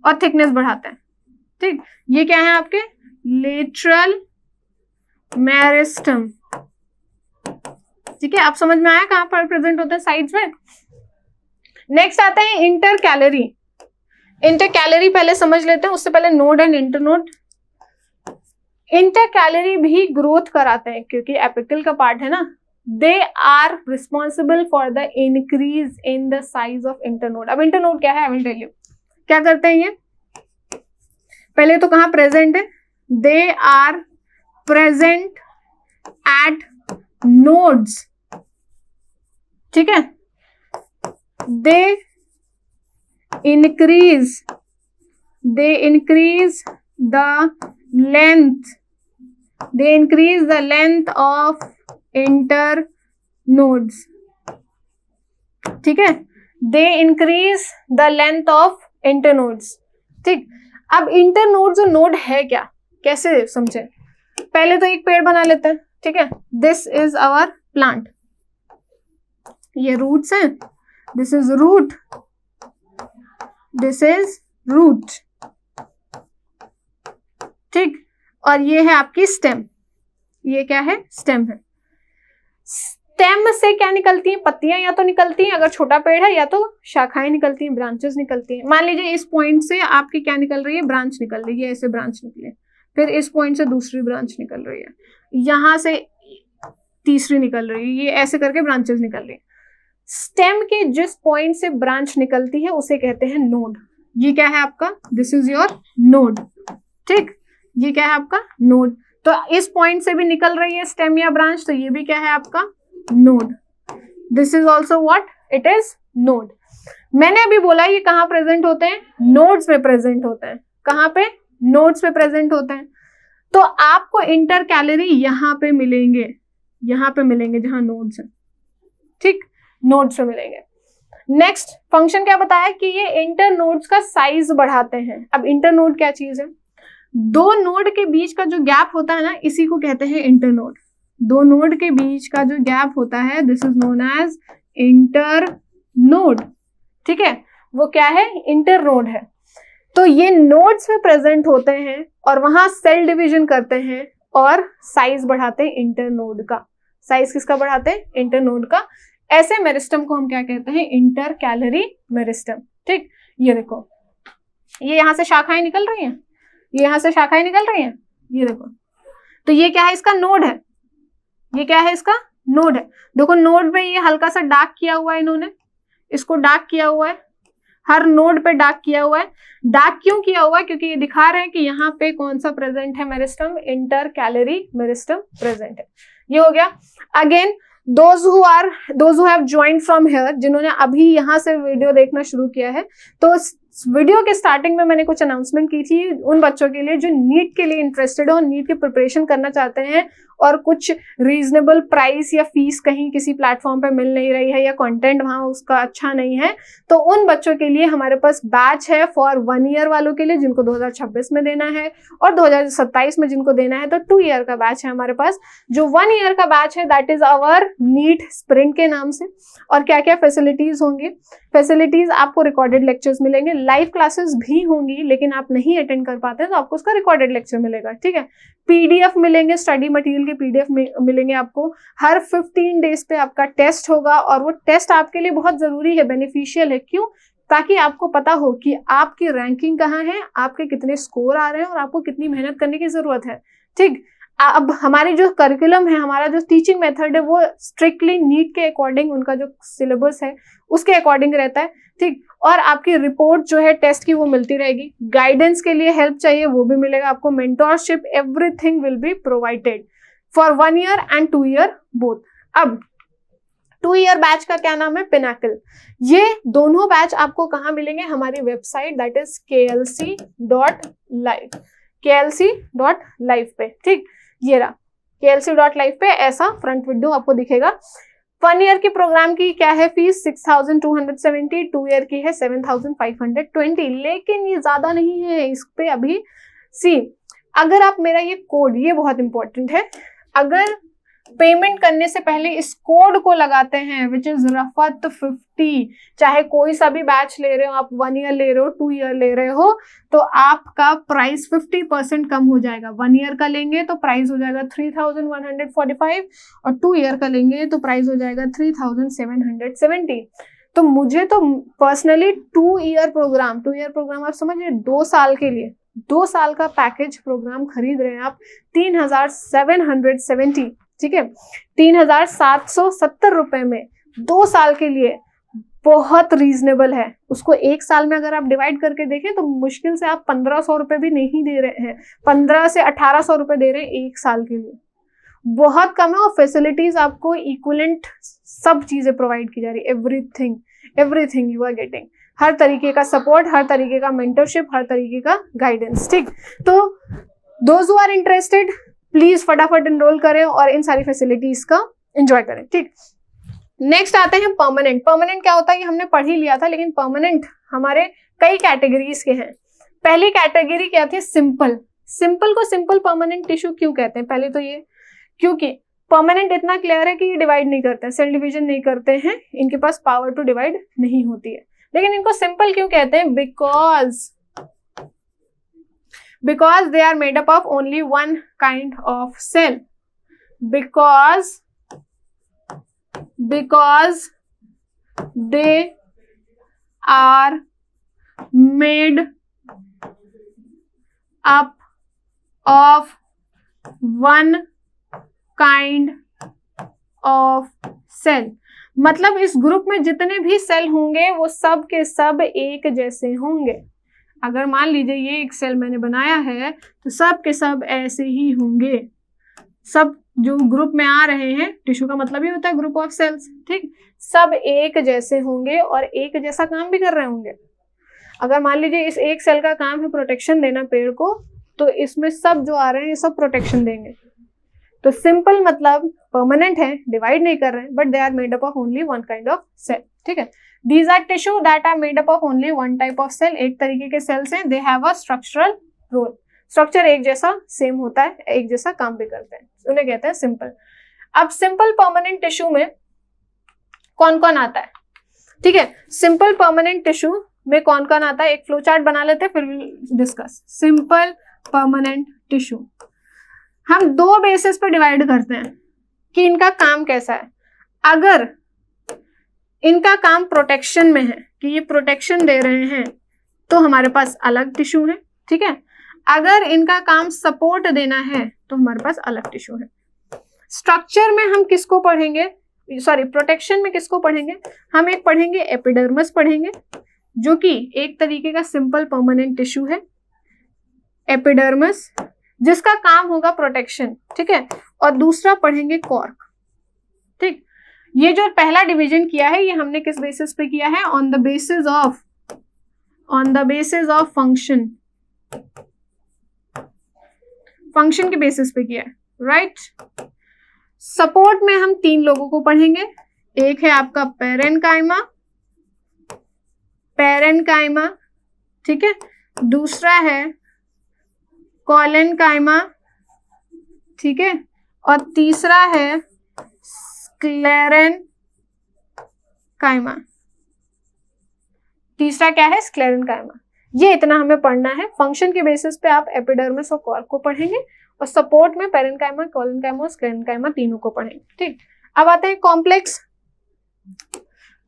और थिकनेस बढ़ाता है, ठीक। ये क्या है आपके? लेटरल मेरिस्टम, ठीक है। आप समझ में आया कहां पर प्रेजेंट होता है? साइड्स में। नेक्स्ट आता है इंटरकैलरी। इंटरकैलरी पहले समझ लेते हैं, उससे पहले नोड एंड इंटरनोड। इंटरकैलरी भी ग्रोथ कराते हैं क्योंकि एपिकल का पार्ट है ना। They are responsible for the increase in the size of internode. अब इंटरनोड क्या है? I will tell you. क्या करते हैं ये? पहले तो कहां प्रेजेंट है? They are present at nodes, ठीक है। They increase the length of internodes, ठीक है। They increase the length of internodes, ठीक। अब इंटरनोड जो नोड है क्या, कैसे समझे? पहले तो एक पेड़ बना लेते हैं, ठीक है। दिस इज आवर प्लांट, ये रूट्स हैं, this is root, this is root, ठीक। और ये है आपकी स्टेम, ये क्या है? स्टेम है। स्टेम से क्या निकलती हैं? पत्तियां या तो निकलती हैं अगर छोटा पेड़ है, या तो शाखाएं निकलती हैं, ब्रांचेस निकलती हैं। मान लीजिए इस पॉइंट से आपकी क्या निकल रही है? ब्रांच निकल रही है, ऐसे ब्रांच निकले, फिर इस पॉइंट से दूसरी ब्रांच निकल रही है, यहां से तीसरी निकल रही है, ये ऐसे करके ब्रांचेस निकल रही है। स्टेम के जिस पॉइंट से ब्रांच निकलती है उसे कहते हैं नोड। ये क्या है आपका? दिस इज योर नोड, ठीक। ये क्या है आपका? नोड। तो इस पॉइंट से भी निकल रही है स्टेम या ब्रांच, तो ये भी क्या है आपका? Node. This is also what? It is node. मैंने अभी बोला ये कहां प्रेजेंट होते हैं? नोड्स में प्रेजेंट होते हैं। कहां पे? नोड्स पे प्रेजेंट होते हैं। तो आपको इंटरकैलरी यहां पे मिलेंगे, यहां पे मिलेंगे जहां नोड्स हैं, ठीक, नोड्स पे मिलेंगे। नेक्स्ट फंक्शन क्या बताया कि ये इंटरनोड्स का साइज बढ़ाते हैं। अब इंटरनोड क्या चीज है? दो नोड के बीच का जो गैप होता है ना, इसी को कहते हैं इंटरनोड। दो नोड के बीच का जो गैप होता है, this is known as internode, ठीक है। वो क्या है? इंटरनोड है। तो ये नोड्स में प्रेजेंट होते हैं और वहां सेल डिवीजन करते हैं और साइज बढ़ाते हैं इंटरनोड का। साइज किसका बढ़ाते हैं? इंटरनोड का। ऐसे मेरिस्टम को हम क्या कहते हैं? इंटरकैलरी मेरिस्टम, ठीक। ये देखो, ये यहां से शाखाएं निकल रही हैं, ये यहां से शाखाएं निकल रही हैं, ये देखो। तो ये क्या है? इसका नोड है। ये क्या है? इसका नोड है। देखो नोड में ये हल्का सा डार्क किया हुआ है इन्होंने, इसको डार्क किया हुआ है, हर नोड पे डार्क किया हुआ है। डार्क क्यों किया हुआ है? क्योंकि ये दिखा रहे हैं कि यहाँ पे कौन सा प्रेजेंट है meristem, inter calorie meristem present है। ये हो गया। Again those who have joined from here, जिन्होंने अभी यहाँ से वीडियो देखना शुरू किया है, तो वीडियो के स्टार्टिंग में मैंने कुछ अनाउंसमेंट की थी उन बच्चों के लिए जो नीट के लिए इंटरेस्टेड हो, नीट की प्रिपरेशन करना चाहते हैं और कुछ रीजनेबल प्राइस या फीस कहीं किसी प्लेटफॉर्म पे मिल नहीं रही है या कंटेंट वहां उसका अच्छा नहीं है, तो उन बच्चों के लिए हमारे पास बैच है फॉर 1 ईयर वालों के लिए जिनको 2026 में देना है, और 2027 में जिनको देना है तो 2 ईयर का बैच है हमारे पास। जो 1 ईयर का बैच है that is our NEET spring के नाम से। और क्या क्या फैसिलिटीज होंगी? फैसिलिटीज आपको रिकॉर्डेड लेक्चर्स मिलेंगे, लाइव क्लासेस भी होंगी, लेकिन आप नहीं अटेंड कर पाते तो आपको उसका रिकॉर्डेड लेक्चर मिलेगा, ठीक है। पीडीएफ मिलेंगे, स्टडी मटेरियल के पीडीएफ मिलेंगे आपको। हर 15 डेज पे आपका टेस्ट होगा और वो टेस्ट आपके लिए बहुत जरूरी है, बेनिफिशियल है। क्यों? ताकि आपको पता हो कि आपकी रैंकिंग कहाँ है, आपके कितने स्कोर आ रहे हैं और आपको कितनी मेहनत करने की जरूरत है, ठीक। अब हमारी जो करिकुलम है, हमारा जो टीचिंग मेथड है, वो स्ट्रिक्टली नीट के अकॉर्डिंग, उनका जो सिलेबस है उसके अकॉर्डिंग रहता है, ठीक। और आपकी रिपोर्ट जो है टेस्ट की वो मिलती रहेगी। गाइडेंस के लिए हेल्प चाहिए वो भी मिलेगा आपको, mentorship, everything will be provided for 1 year and 2 year both. अब 2 ईयर बैच का क्या नाम है? पिनाकल। ये दोनों बैच आपको कहाँ मिलेंगे? हमारी website that is klc.live, klc.live पे, ठीक। ये रहा klc.live पे, ऐसा फ्रंट विंडो आपको दिखेगा। 1 ईयर की प्रोग्राम की क्या है फीस? 6,270, 2 ईयर की है 7,520, लेकिन ये ज्यादा नहीं है इस पे अभी। सी, अगर आप मेरा ये कोड, ये बहुत इंपॉर्टेंट है, अगर पेमेंट करने से पहले इस कोड को लगाते हैं विच इज रफत 50, चाहे कोई सा भी बैच ले रहे हो आप, 1 ईयर ले रहे हो, 2 ईयर ले रहे हो, तो आपका प्राइस 50% कम हो जाएगा। 1 ईयर का लेंगे तो प्राइस हो जाएगा 3,145 और 2 ईयर का लेंगे तो प्राइस हो जाएगा 3,770। तो मुझे तो पर्सनली 2 ईयर प्रोग्राम आप समझिए 2 साल के लिए, 2 साल का पैकेज प्रोग्राम खरीद रहे हैं आप 3,770, ठीक है, 3,770 रुपए में 2 साल के लिए बहुत रीजनेबल है। उसको 1 साल में अगर आप डिवाइड करके देखें तो मुश्किल से आप 1,500 रुपए भी नहीं दे रहे हैं, 15 से 1,800 रुपए दे रहे हैं 1 साल के लिए, बहुत कम है। और फैसिलिटीज आपको इक्विवेलेंट सब चीजें प्रोवाइड की जा रही है, एवरीथिंग यू आर गेटिंग, हर तरीके का सपोर्ट, हर तरीके का मेंटरशिप, हर तरीके का गाइडेंस, ठीक। तो those who are interested please फटाफट एनरोल करें और इन सारी फैसिलिटीज का एंजॉय करें, ठीक। नेक्स्ट आते हैं परमानेंट। परमानेंट क्या होता है ये हमने पढ़ ही लिया था, लेकिन परमानेंट हमारे कई कैटेगरीज के हैं। पहली कैटेगरी क्या थी? सिंपल। सिंपल को सिंपल परमानेंट टिश्यू क्यों कहते हैं? पहले तो ये, क्योंकि परमानेंट इतना क्लियर है कि ये डिवाइड नहीं करते हैं, सेल डिवीजन नहीं करते हैं, इनके पास पावर टू डिवाइड नहीं होती है। लेकिन इनको सिंपल क्यों कहते हैं? because they are made up of only one kind of cell, because they are made up of one kind of cell। मतलब इस ग्रुप में जितने भी सेल होंगे वो सब के सब एक जैसे होंगे। अगर मान लीजिए ये एक सेल मैंने बनाया है तो सब के सब ऐसे ही होंगे। सब जो ग्रुप में आ रहे हैं, टिश्यू का मतलब ही होता है ग्रुप ऑफ सेल्स, ठीक, सब एक जैसे होंगे और एक जैसा काम भी कर रहे होंगे। अगर मान लीजिए इस एक सेल का काम है प्रोटेक्शन देना पेड़ को, तो इसमें सब जो आ रहे हैं ये सब प्रोटेक्शन देंगे। तो सिंपल मतलब परमानेंट है, डिवाइड नहीं कर रहे हैं, but they are made up of only one kind of cell, ठीक है। These are tissue that are made up of only one type of cell। एक तरीके के सेल्स हैं, they have a structural role। Structure एक जैसा same होता है, एक जैसा काम भी करते हैं, उन्हें कहते हैं सिंपल। अब सिंपल परमानेंट टिश्यू में कौन कौन आता है? ठीक है, सिंपल परमानेंट टिश्यू में कौन कौन आता है एक फ्लो चार्ट बना लेते हैं, फिर डिस्कस। सिंपल परमानेंट टिश्यू हम 2 बेसिस पर डिवाइड करते हैं कि इनका काम कैसा है। अगर इनका काम प्रोटेक्शन में है कि ये प्रोटेक्शन दे रहे हैं तो हमारे पास अलग टिश्यू है, ठीक है। अगर इनका काम सपोर्ट देना है तो हमारे पास अलग टिश्यू है। स्ट्रक्चर में हम किसको पढ़ेंगे, सॉरी प्रोटेक्शन में किसको पढ़ेंगे? हम एक पढ़ेंगे एपिडर्मिस पढ़ेंगे, जो कि एक तरीके का सिंपल परमानेंट टिश्यू है, एपिडर्मिस, जिसका काम होगा प्रोटेक्शन, ठीक है, और दूसरा पढ़ेंगे कॉर्क, ठीक। ये जो पहला डिवीजन किया है ये हमने किस बेसिस पे किया है, on the basis of function, function के बेसिस पे किया है, राइट। सपोर्ट में हम 3 लोगों को पढ़ेंगे, एक है आपका पेरेन्काइमा, ठीक है, दूसरा है कोलेनकाइमा, ठीक है, और तीसरा है स्क्लेरेनकाइमा। तीसरा क्या है, स्क्लेरेनकाइमा। ये इतना हमें पढ़ना है। फंक्शन के बेसिस पे आप एपिडर्मिस और कॉर्क को पढ़ेंगे और सपोर्ट में पेरेन्काइमा, कोलेनकाइमा और स्क्लेरेनकाइमा तीनों को पढ़ेंगे, ठीक। अब आते हैं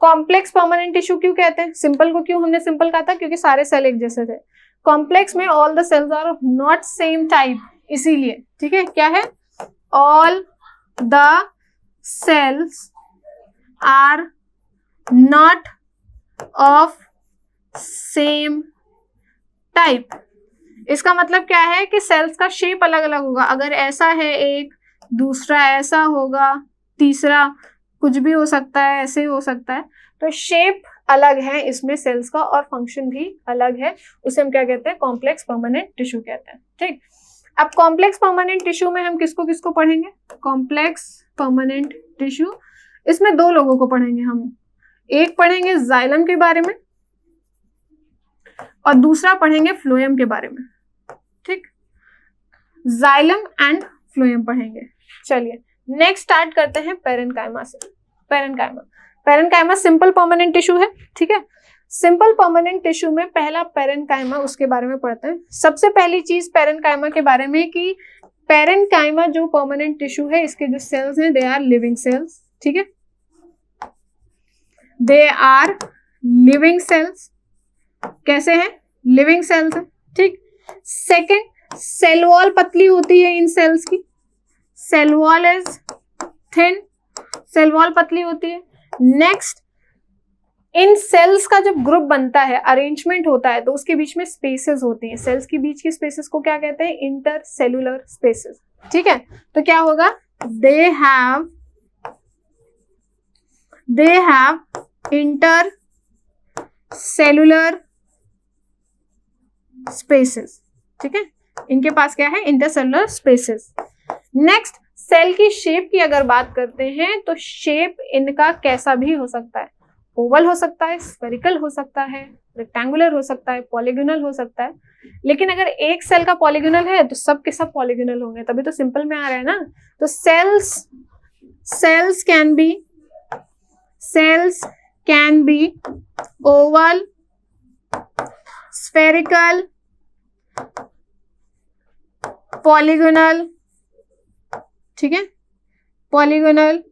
कॉम्प्लेक्स परमानेंट टिश्यू क्यों कहते हैं, सिंपल को क्यों हमने सिंपल कहा था, क्योंकि सारे सेल एक जैसे थे। कॉम्प्लेक्स में all the cells are of not same type, इसीलिए, ठीक है, क्या है, all the cells are not of same type. इसका मतलब क्या है कि सेल्स का शेप अलग अलग होगा, अगर ऐसा है एक, दूसरा ऐसा होगा, तीसरा कुछ भी हो सकता है, ऐसे हो सकता है, तो शेप अलग है इसमें सेल्स का और फंक्शन भी अलग है, उसे हम क्या कहते हैं, कॉम्प्लेक्स परमानेंट टिश्यू कहते हैं, ठीक। अब कॉम्प्लेक्स परमानेंट टिश्यू में हम किसको किसको पढ़ेंगे, कॉम्प्लेक्स परमानेंट टिश्यू, इसमें 2 लोगों को पढ़ेंगे हम, एक पढ़ेंगे जाइलम के बारे में और दूसरा पढ़ेंगे फ्लोएम के बारे में, ठीक, जाइलम एंड फ्लोएम पढ़ेंगे। चलिए नेक्स्ट स्टार्ट करते हैं पेरेन्काइमा से। पेरेन्काइमा सिंपल परमानेंट टिश्यू है, ठीक है। सिंपल परमानेंट टिश्यू में पहला पेरेन्काइमा, उसके बारे में पढ़ते हैं। सबसे पहली चीज पेरेन्काइमा के बारे में कि पेरेन्काइमा जो परमानेंट टिश्यू है, इसके जो सेल्स हैं दे आर लिविंग सेल्स, ठीक है, दे आर लिविंग सेल्स। कैसे हैं, लिविंग सेल्स है, ठीक। सेकेंड, सेल वॉल पतली होती है इन सेल्स की, cell wall is thin, cell wall पतली होती है। नेक्स्ट, इन सेल्स का जब ग्रुप बनता है, अरेंजमेंट होता है, तो उसके बीच में स्पेसेस होती हैं, सेल्स के बीच की स्पेसेस को क्या कहते हैं, इंटरसेलुलर स्पेसेस, ठीक है। तो क्या होगा, दे हैव इंटरसेलुलर स्पेसेस, ठीक है, इनके पास क्या है, इंटरसेलुलर स्पेसेस। नेक्स्ट, सेल की शेप की अगर बात करते हैं तो शेप इनका कैसा भी हो सकता है, ओवल हो सकता है, स्फेरिकल हो सकता है, रेक्टेंगुलर हो सकता है, पॉलीगोनल हो सकता है। लेकिन अगर एक सेल का पॉलीगोनल है तो सब के सब पॉलीगोनल होंगे, तभी तो सिंपल में आ रहा है ना। तो cells can be oval, spherical, polygonal, ठीक है, पॉलीगोनल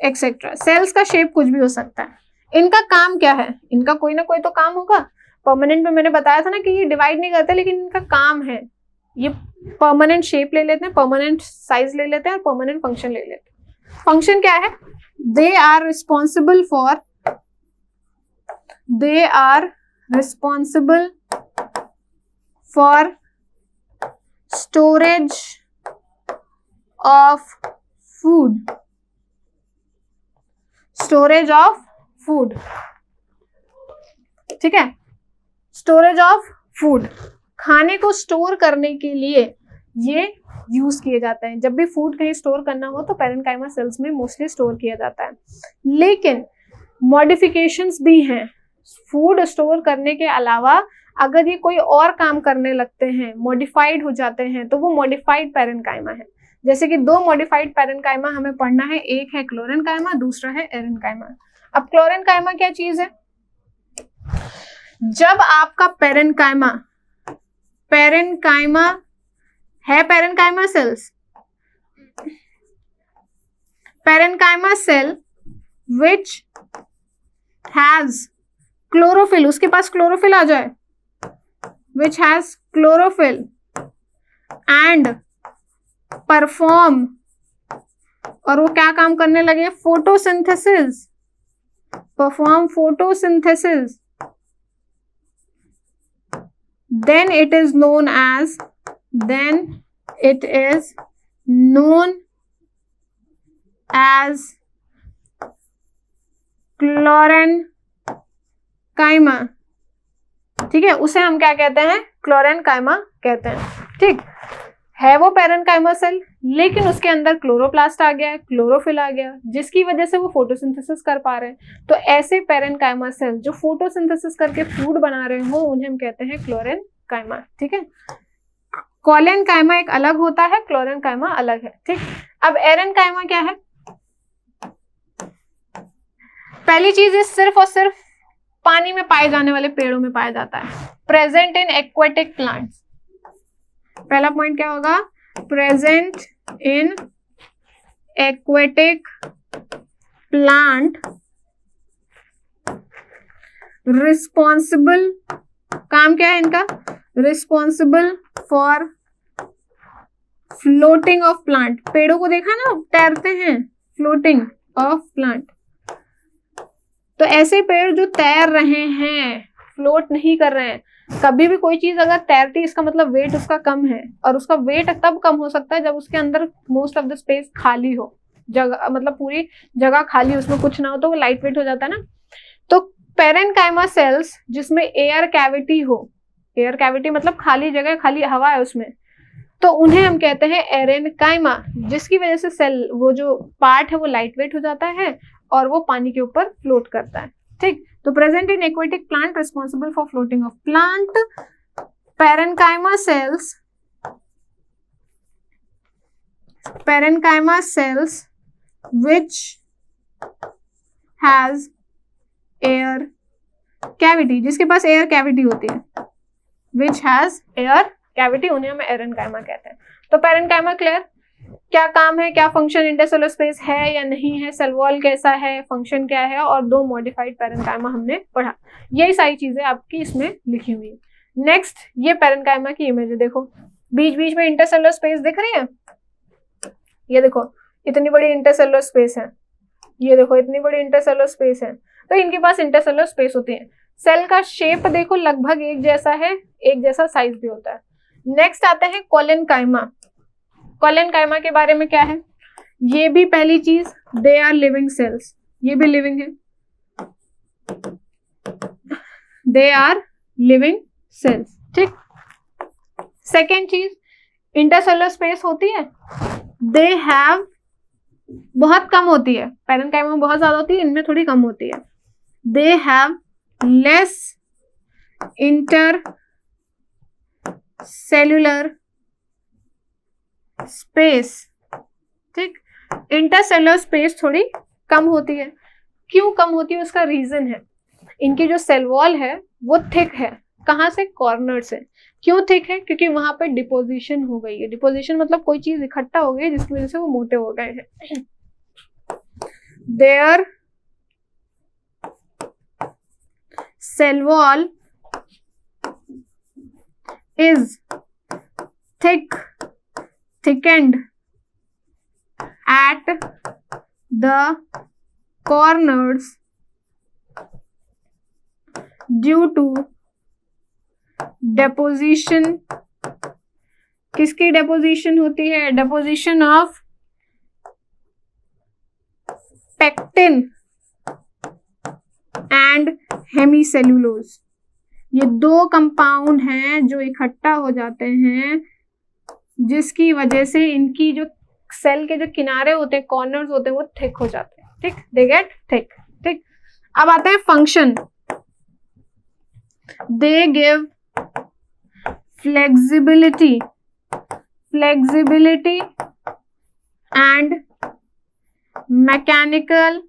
एक्सेट्रा। सेल्स का शेप कुछ भी हो सकता है। इनका काम क्या है, इनका कोई ना कोई तो काम होगा। परमानेंट में मैंने बताया था ना कि ये डिवाइड नहीं करते, लेकिन इनका काम है, ये परमानेंट शेप ले लेते हैं, परमानेंट साइज ले लेते हैं और परमानेंट फंक्शन ले लेते हैं। फंक्शन क्या है, they are responsible for storage of food, ठीक है, स्टोरेज ऑफ फूड, खाने को स्टोर करने के लिए ये यूज किए जाते हैं। जब भी फूड कहीं स्टोर करना हो तो पेरेन्काइमा सेल्स में मोस्टली स्टोर किया जाता है। लेकिन मॉडिफिकेशंस भी हैं, फूड स्टोर करने के अलावा अगर ये कोई और काम करने लगते हैं, मॉडिफाइड हो जाते हैं, तो वो मॉडिफाइड पेरेन्काइमा है। जैसे कि 2 मॉडिफाइड पेरेन्काइमा हमें पढ़ना है, एक है क्लोरेन्काइमा, दूसरा है एरेन्काइमा। अब क्लोरेन्काइमा क्या चीज है, जब आपका पेरेन्काइमा है, parenchyma cell which has chlorophyll, उसके पास क्लोरोफिल आ जाए, which has chlorophyll and perform, और वो क्या काम करने लगे, photosynthesis, perform photosynthesis, then it is known as chlorenchyma. ठीक है, उसे हम क्या कहते हैं? क्लोरेनकाइमा कहते हैं। ठीक है, वो पैरेनकाइमा सेल, लेकिन उसके अंदर क्लोरोप्लास्ट आ गया, क्लोरोफिल आ गया, जिसकी वजह से वो फोटोसिंथेसिस कर पा रहे हैं। तो ऐसे पैरेनकाइमा सेल जो फोटोसिंथेसिस करके फूड बना रहे हो, उन्हें हम कहते हैं क्लोरेनकाइमा। ठीक है, कॉलेनकाइमा एक अलग होता है, क्लोरेनकाइमा अलग है। ठीक, अब एरेनकाइमा क्या है? पहली चीज, इस सिर्फ और सिर्फ पानी में पाए जाने वाले पेड़ों में पाया जाता है। Present in aquatic plants. पहला पॉइंट क्या होगा? Present in aquatic plant, responsible, काम क्या है इनका? Responsible for floating of plant. पेड़ों को देखा ना, तैरते हैं, फ्लोटिंग ऑफ प्लांट। तो ऐसे पेड़ जो तैर रहे हैं, फ्लोट नहीं कर रहे हैं। कभी भी कोई चीज अगर तैरती, इसका मतलब वेट उसका कम है, और उसका वेट तब कम हो सकता है जब उसके अंदर मोस्ट ऑफ द स्पेस खाली हो, जगह मतलब पूरी जगह खाली, उसमें कुछ ना हो, तो वो लाइट वेट हो जाता है ना। तो पैरेनकाइमा सेल्स जिसमें एयर कैविटी हो, एयर कैविटी मतलब खाली जगह, खाली हवा है उसमें, तो उन्हें हम कहते हैं एरेनकाइमा, जिसकी वजह से सेल, वो जो पार्ट है वो लाइट वेट हो जाता है और वो पानी के ऊपर फ्लोट करता है। ठीक, तो present in aquatic plant, responsible for floating of plant, parenchyma cells which has air cavity, जिसके पास एयर कैविटी होती है, which has air cavity, उन्हें हम एरेनकाइमा कहते हैं। तो पैरेनकाइमा क्लियर, क्या काम है, क्या फंक्शन, इंटरसेलुलर स्पेस है या नहीं है, सेल वॉल कैसा है, फंक्शन क्या है, और 2 मॉडिफाइड पैरेनकाइमा हमने पढ़ा। यही सारी चीजें आपकी इसमें लिखी हुई है। नेक्स्ट, ये पैरेनकाइमा की इमेज है, देखो बीच बीच में इंटरसेलुलर स्पेस दिख रही है, ये देखो इतनी बड़ी इंटरसेलुलर स्पेस है, ये देखो इतनी बड़ी इंटरसेलुलर स्पेस है। तो इनके पास इंटरसेलुलर स्पेस होती है। सेल का शेप देखो लगभग एक जैसा है, एक जैसा साइज भी होता है। नेक्स्ट आते हैं कॉलेनकाइमा। कॉलेनकाइमा के बारे में क्या है? ये भी पहली चीज, दे आर लिविंग सेल्स, ये भी लिविंग है, दे आर लिविंग सेल्स। ठीक, सेकेंड चीज, इंटरसेलुलर स्पेस होती है, दे हैव, बहुत कम होती है, पैरेनकाइमा में बहुत ज्यादा होती है, इनमें थोड़ी कम होती है। They have less intercellular space. ठीक, इंटरसेलुलर स्पेस थोड़ी कम होती है। क्यों कम होती है? उसका रीजन है, इनकी जो सेल वॉल है वो थिक है। कहां से? कॉर्नर से। क्यों थिक है? क्योंकि वहां पे डिपोजिशन हो गई है। डिपोजिशन मतलब कोई चीज इकट्ठा हो गई है जिसकी वजह से वो मोटे हो गए हैं। Their cell wall is thickened at the corners due to deposition। किसकी deposition होती है? deposition of pectin and hemicellulose। ये 2 कंपाउंड हैं जो इकट्ठा हो जाते हैं, जिसकी वजह से इनकी जो सेल के जो किनारे होते हैं, कॉर्नर्स होते हैं, वो थिक हो जाते हैं। ठीक, दे गेट थिक। ठीक, अब आते हैं function. They give flexibility and mechanical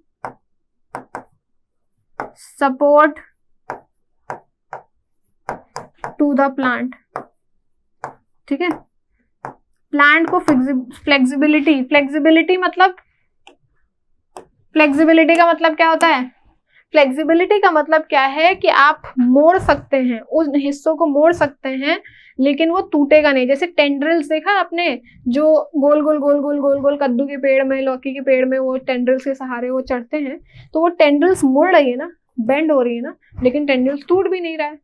support to the plant. ठीक है, प्लांट को फ्लेक्सिबिलिटी मतलब, फ्लेक्सिबिलिटी का मतलब क्या होता है? फ्लेक्सिबिलिटी का मतलब क्या है कि आप मोड़ सकते हैं, उस हिस्सों को मोड़ सकते हैं, लेकिन वो टूटेगा नहीं। जैसे टेंड्रिल्स देखा आपने, जो गोल गोल गोल गोल गोल गोल कद्दू के पेड़ में, लौकी के पेड़ में वो टेंड्रिल्स के सहारे वो चढ़ते हैं, तो वो टेंड्रिल्स मुड़ रही है ना, बेंड हो रही है ना, लेकिन टेंड्रिल्स टूट भी नहीं रहा है।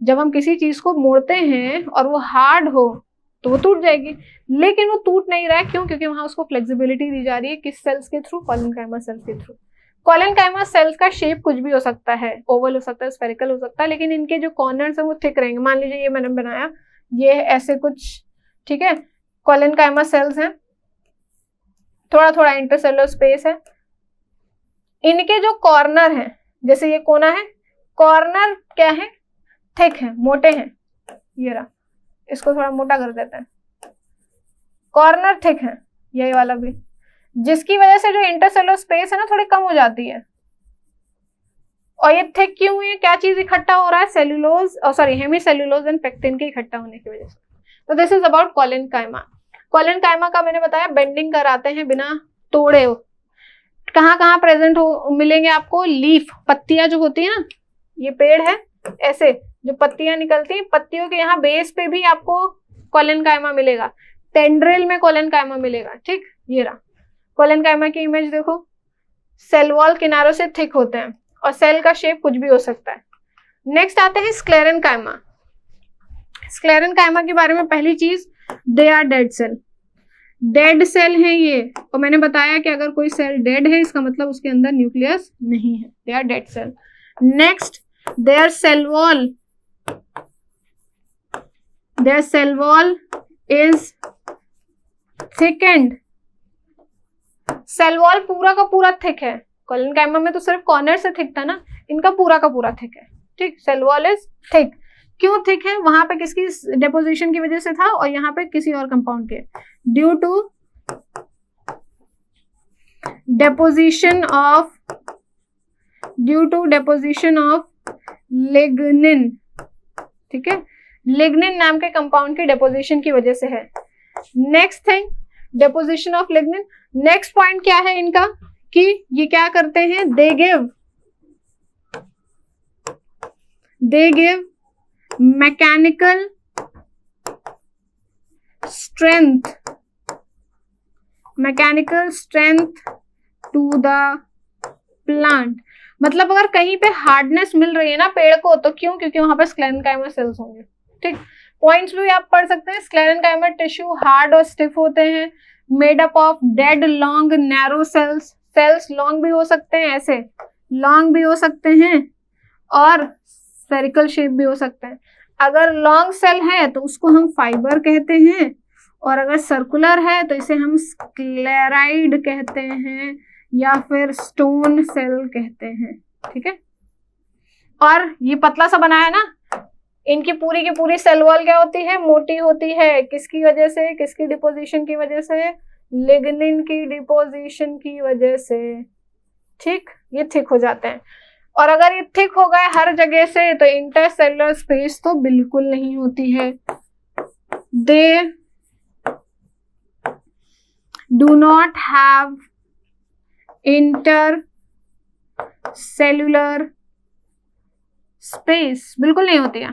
जब हम किसी चीज को मोड़ते हैं और वो हार्ड हो तो वो टूट जाएगी, लेकिन वो टूट नहीं रहा है, क्यों? क्योंकि वहां उसको फ्लेक्सिबिलिटी दी जा रही है, किस सेल्स के थ्रू? कोलेनकाइमा सेल्स के थ्रू। कोलेनकाइमा सेल्स का शेप कुछ भी हो सकता है, ओवल हो सकता है, स्फेरिकल हो सकता है, लेकिन इनके जो कॉर्नर्स है वो थिक रहेंगे। मान लीजिए ये मैंने बनाया, ये ऐसे कुछ, ठीक है, कोलेनकाइमा सेल्स हैं, थोड़ा थोड़ा इंटरसेलुलर स्पेस है। इनके जो कॉर्नर हैं, जैसे ये कोना है, कॉर्नर क्या है? थिक है, मोटे हैं। ये रहा, इसको थोड़ा मोटा कर देते हैं, कॉर्नर थिक है, यही वाला भी, जिसकी वजह से जो इंटरसेलुलर स्पेस है ना थोड़ी कम हो जाती है। और ये थिक क्यों हुई है? क्या चीज इकट्ठा हो रहा है? Cellulose, sorry hemicellulose and pectin के इकट्ठा होने की वजह से। तो this is about collenchyma. Collenchyma का मैंने बताया बेंडिंग कराते हैं बिना तोड़े। कहाँ कहाँ प्रेजेंट हो मिलेंगे आपको? लीफ, पत्तियां जो होती है ना, ये पेड़ है, ऐसे जो पत्तियां निकलती हैं, पत्तियों के यहाँ बेस पे भी आपको कोलेनकाइमा मिलेगा, टेंड्रिल में कोलेनकाइमा मिलेगा, ठीक। ये रहा कोलेनकाइमा की इमेज देखो, सेल वॉल किनारों से थिक होते हैं और सेल का शेप कुछ भी हो सकता है। नेक्स्ट आते हैं स्क्लेरेनकाइमा। स्क्लेरेनकाइमा के बारे में पहली चीज, they are dead cell. Dead cell है ये, और मैंने बताया कि अगर कोई सेल डेड है इसका मतलब उसके अंदर न्यूक्लियस नहीं है, they are dead cell. Next, their cell wall is thickened. Cell wall पूरा का पूरा थिक है। कोलेनकाइमा में तो सिर्फ कॉर्नर से थिक था ना, इनका पूरा का पूरा थिक है, ठीक। Cell wall is thick. क्यों थिक है? वहां पे किसकी डिपोजिशन की वजह से था और यहाँ पे किसी और कंपाउंड के, due to deposition of lignin, ठीक है, लिग्निन नाम के कंपाउंड की डिपोजिशन की वजह से है। Next thing, deposition of lignin. Next point क्या है इनका कि ये क्या करते हैं? They give mechanical strength to the plant. मतलब अगर कहीं पे हार्डनेस मिल रही है ना पेड़ को, तो क्यों? क्योंकि वहां पे स्क्लेरेनकाइमा सेल्स होंगे, ठीक। पॉइंट्स भी आप पढ़ सकते हैं। स्क्लेरेनकाइमा टिश्यू हार्ड और स्टिफ होते हैं, made up of dead long narrow cells. Cells long भी हो सकते हैं, ऐसे लॉन्ग भी हो सकते हैं, और स्फेरिकल शेप भी हो सकते हैं। अगर लॉन्ग सेल है तो उसको हम फाइबर कहते हैं, और अगर सर्कुलर है तो इसे हम स्क्लेराइड कहते हैं या फिर स्टोन सेल कहते हैं, ठीक है। और ये पतला सा बनाया ना, इनकी पूरी की पूरी सेल वॉल क्या होती है? मोटी होती है। किसकी वजह से? किसकी डिपोजिशन की वजह से? लिग्निन की डिपोजिशन की वजह से, ठीक। ये थिक हो जाते हैं, और अगर ये थिक हो गए हर जगह से तो इंटरसेलुलर स्पेस तो बिल्कुल नहीं होती है। They do not have intercellular space, बिल्कुल नहीं होती है,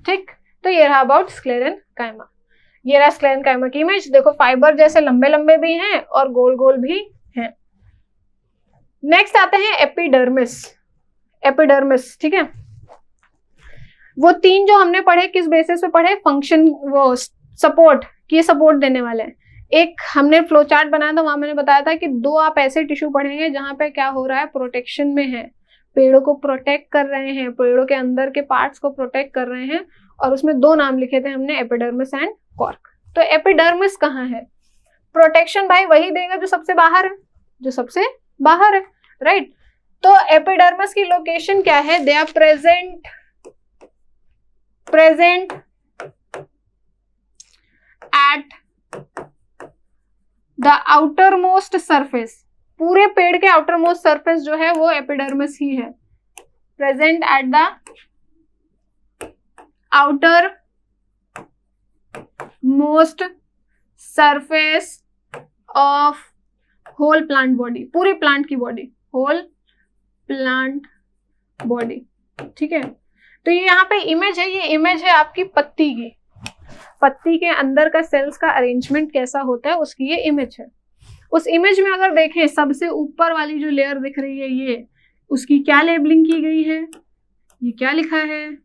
ठीक। तो ये रहा अबाउट स्क्लेरेनकाइमा। ये रहा स्क्लेरेनकाइमा की इमेज। देखो फाइबर जैसे लंबे लंबे भी हैं और गोल गोल भी हैं। नेक्स्ट आते हैं एपिडर्मिस, ठीक है। वो तीन जो हमने पढ़े किस बेसिस पे पढ़े? फंक्शन, वो सपोर्ट, कि ये सपोर्ट देने वाले हैं। एक हमने फ्लो चार्ट बनाया था, वहां मैंने बताया था कि दो आप ऐसे टिश्यू पढ़ेंगे जहां पे क्या हो रहा है? प्रोटेक्शन में है, पेड़ों को प्रोटेक्ट कर रहे हैं, पेड़ों के अंदर के पार्ट्स को प्रोटेक्ट कर रहे हैं, और उसमें दो नाम लिखे थे हमने, एपिडर्मिस एंड कॉर्क। तो एपिडर्मिस कहाँ है? प्रोटेक्शन भाई वही देगा जो सबसे बाहर है, राइट। तो एपिडर्मिस की लोकेशन क्या है? They are present at the outermost surface. पूरे पेड़ के आउटर मोस्ट सरफेस जो है वो एपिडर्मिस ही है। Present at the outermost surface of whole plant body, पूरी प्लांट की बॉडी, होल प्लांट बॉडी, ठीक है। तो ये यहाँ पे इमेज है, ये इमेज है आपकी पत्ती की। पत्ती के अंदर का सेल्स का अरेंजमेंट कैसा होता है उसकी ये इमेज है। उस इमेज में अगर देखें, सबसे ऊपर वाली जो लेयर दिख रही है ये, उसकी क्या लेबलिंग की गई है? ये क्या लिखा है?